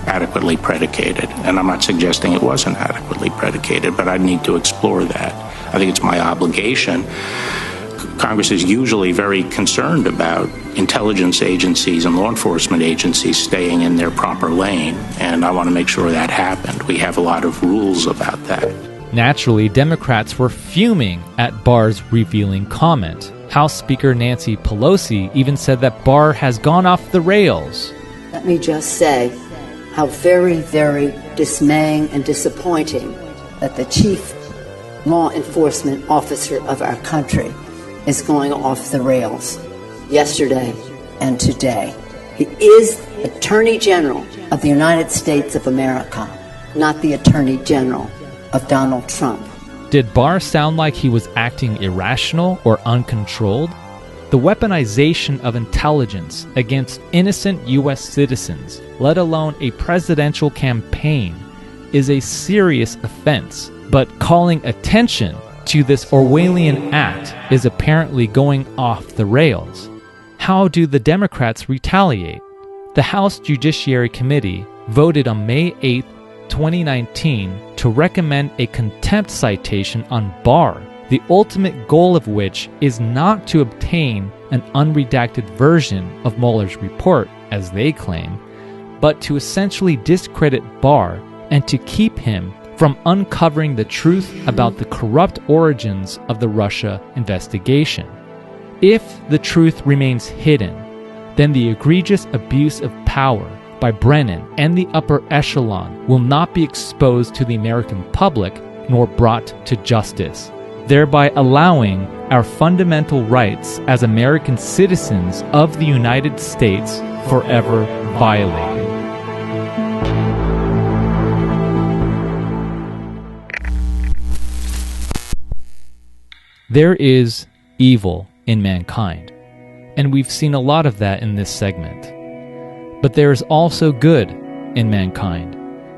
Speaker 17: adequately predicated. And I'm not suggesting it wasn't adequately predicated, but I need to explore that. I think it's my obligation. Congress is usually very concerned about intelligence agencies and law enforcement agencies staying in their proper lane, and I want to make sure that happened. We have a lot of rules about that.
Speaker 1: Naturally, Democrats were fuming at Barr's revealing comment. House Speaker Nancy Pelosi even said that Barr has gone off the rails.
Speaker 16: Let me just say how very, very dismaying and disappointing that the chief law enforcement officer of our country is going off the rails yesterday and today. He is Attorney General of the United States of America, not the Attorney General of Donald Trump.
Speaker 1: Did Barr sound like he was acting irrational or uncontrolled? The weaponization of intelligence against innocent U.S. citizens, let alone a presidential campaign, is a serious offense, but calling attention to this Orwellian act is apparently going off the rails. How do the Democrats retaliate? The House Judiciary Committee voted on May 8, 2019 to recommend a contempt citation on Barr, the ultimate goal of which is not to obtain an unredacted version of Mueller's report, as they claim, but to essentially discredit Barr and to keep him from uncovering the truth about the corrupt origins of the Russia investigation. If the truth remains hidden, then the egregious abuse of power by Brennan and the upper echelon will not be exposed to the American public nor brought to justice, thereby allowing our fundamental rights as American citizens of the United States forever violated. There is evil in mankind, and we've seen a lot of that in this segment. But there is also good in mankind,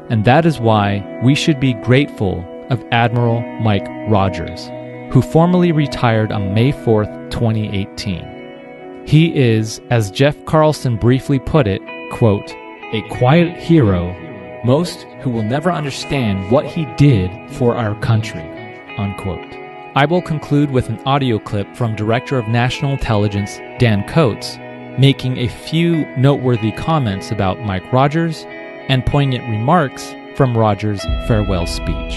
Speaker 1: and that is why we should be grateful of Admiral Mike Rogers, who formally retired on May 4th, 2018. He is, as Jeff Carlson briefly put it, quote, a quiet hero, most who will never understand what he did for our country, unquote. I will conclude with an audio clip from Director of National Intelligence Dan Coates, making a few noteworthy comments about Mike Rogers and poignant remarks from Rogers' farewell speech.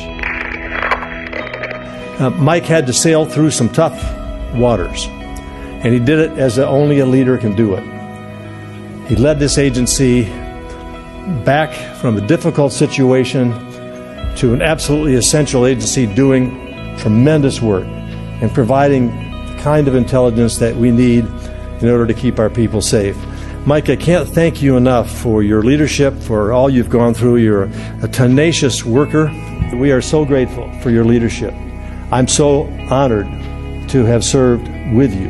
Speaker 4: Mike had to sail through some tough waters, and he did it as only a leader can do it. He led this agency back from a difficult situation to an absolutely essential agency doing tremendous work and providing the kind of intelligence that we need in order to keep our people safe. Mike, I can't thank you enough for your leadership, for all you've gone through. You're a tenacious worker. We are so grateful for your leadership. I'm so honored to have served with you,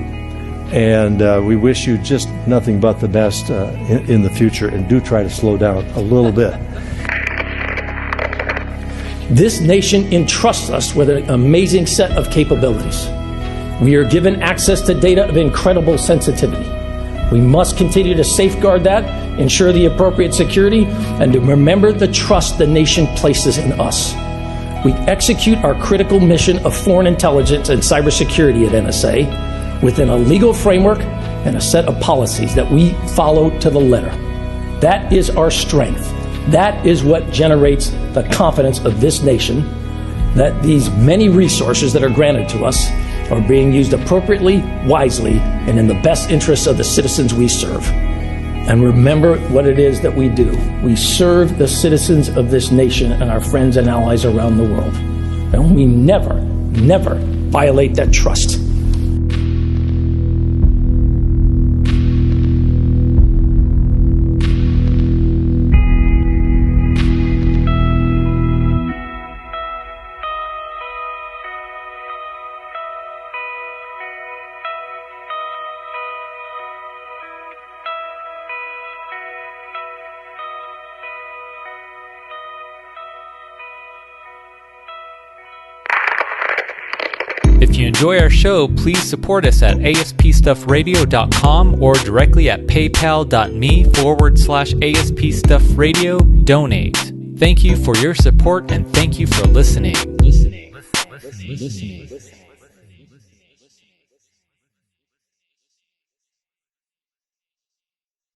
Speaker 4: and we wish you just nothing but the best in the future, and do try to slow down a little bit.
Speaker 20: This nation entrusts us with an amazing set of capabilities. We are given access to data of incredible sensitivity. We must continue to safeguard that, ensure the appropriate security, and to remember the trust the nation places in us. We execute our critical mission of foreign intelligence and cybersecurity at NSA within a legal framework and a set of policies that we follow to the letter. That is our strength. That is what generates the confidence of this nation, that these many resources that are granted to us are being used appropriately, wisely, and in the best interests of the citizens we serve. And remember what it is that we do. We serve the citizens of this nation and our friends and allies around the world. And we never, never violate that trust.
Speaker 1: If you enjoy our show, please support us at aspstuffradio.com or directly at paypal.me/aspstuffradio. Donate. Thank you for your support and thank you for listening. Listening.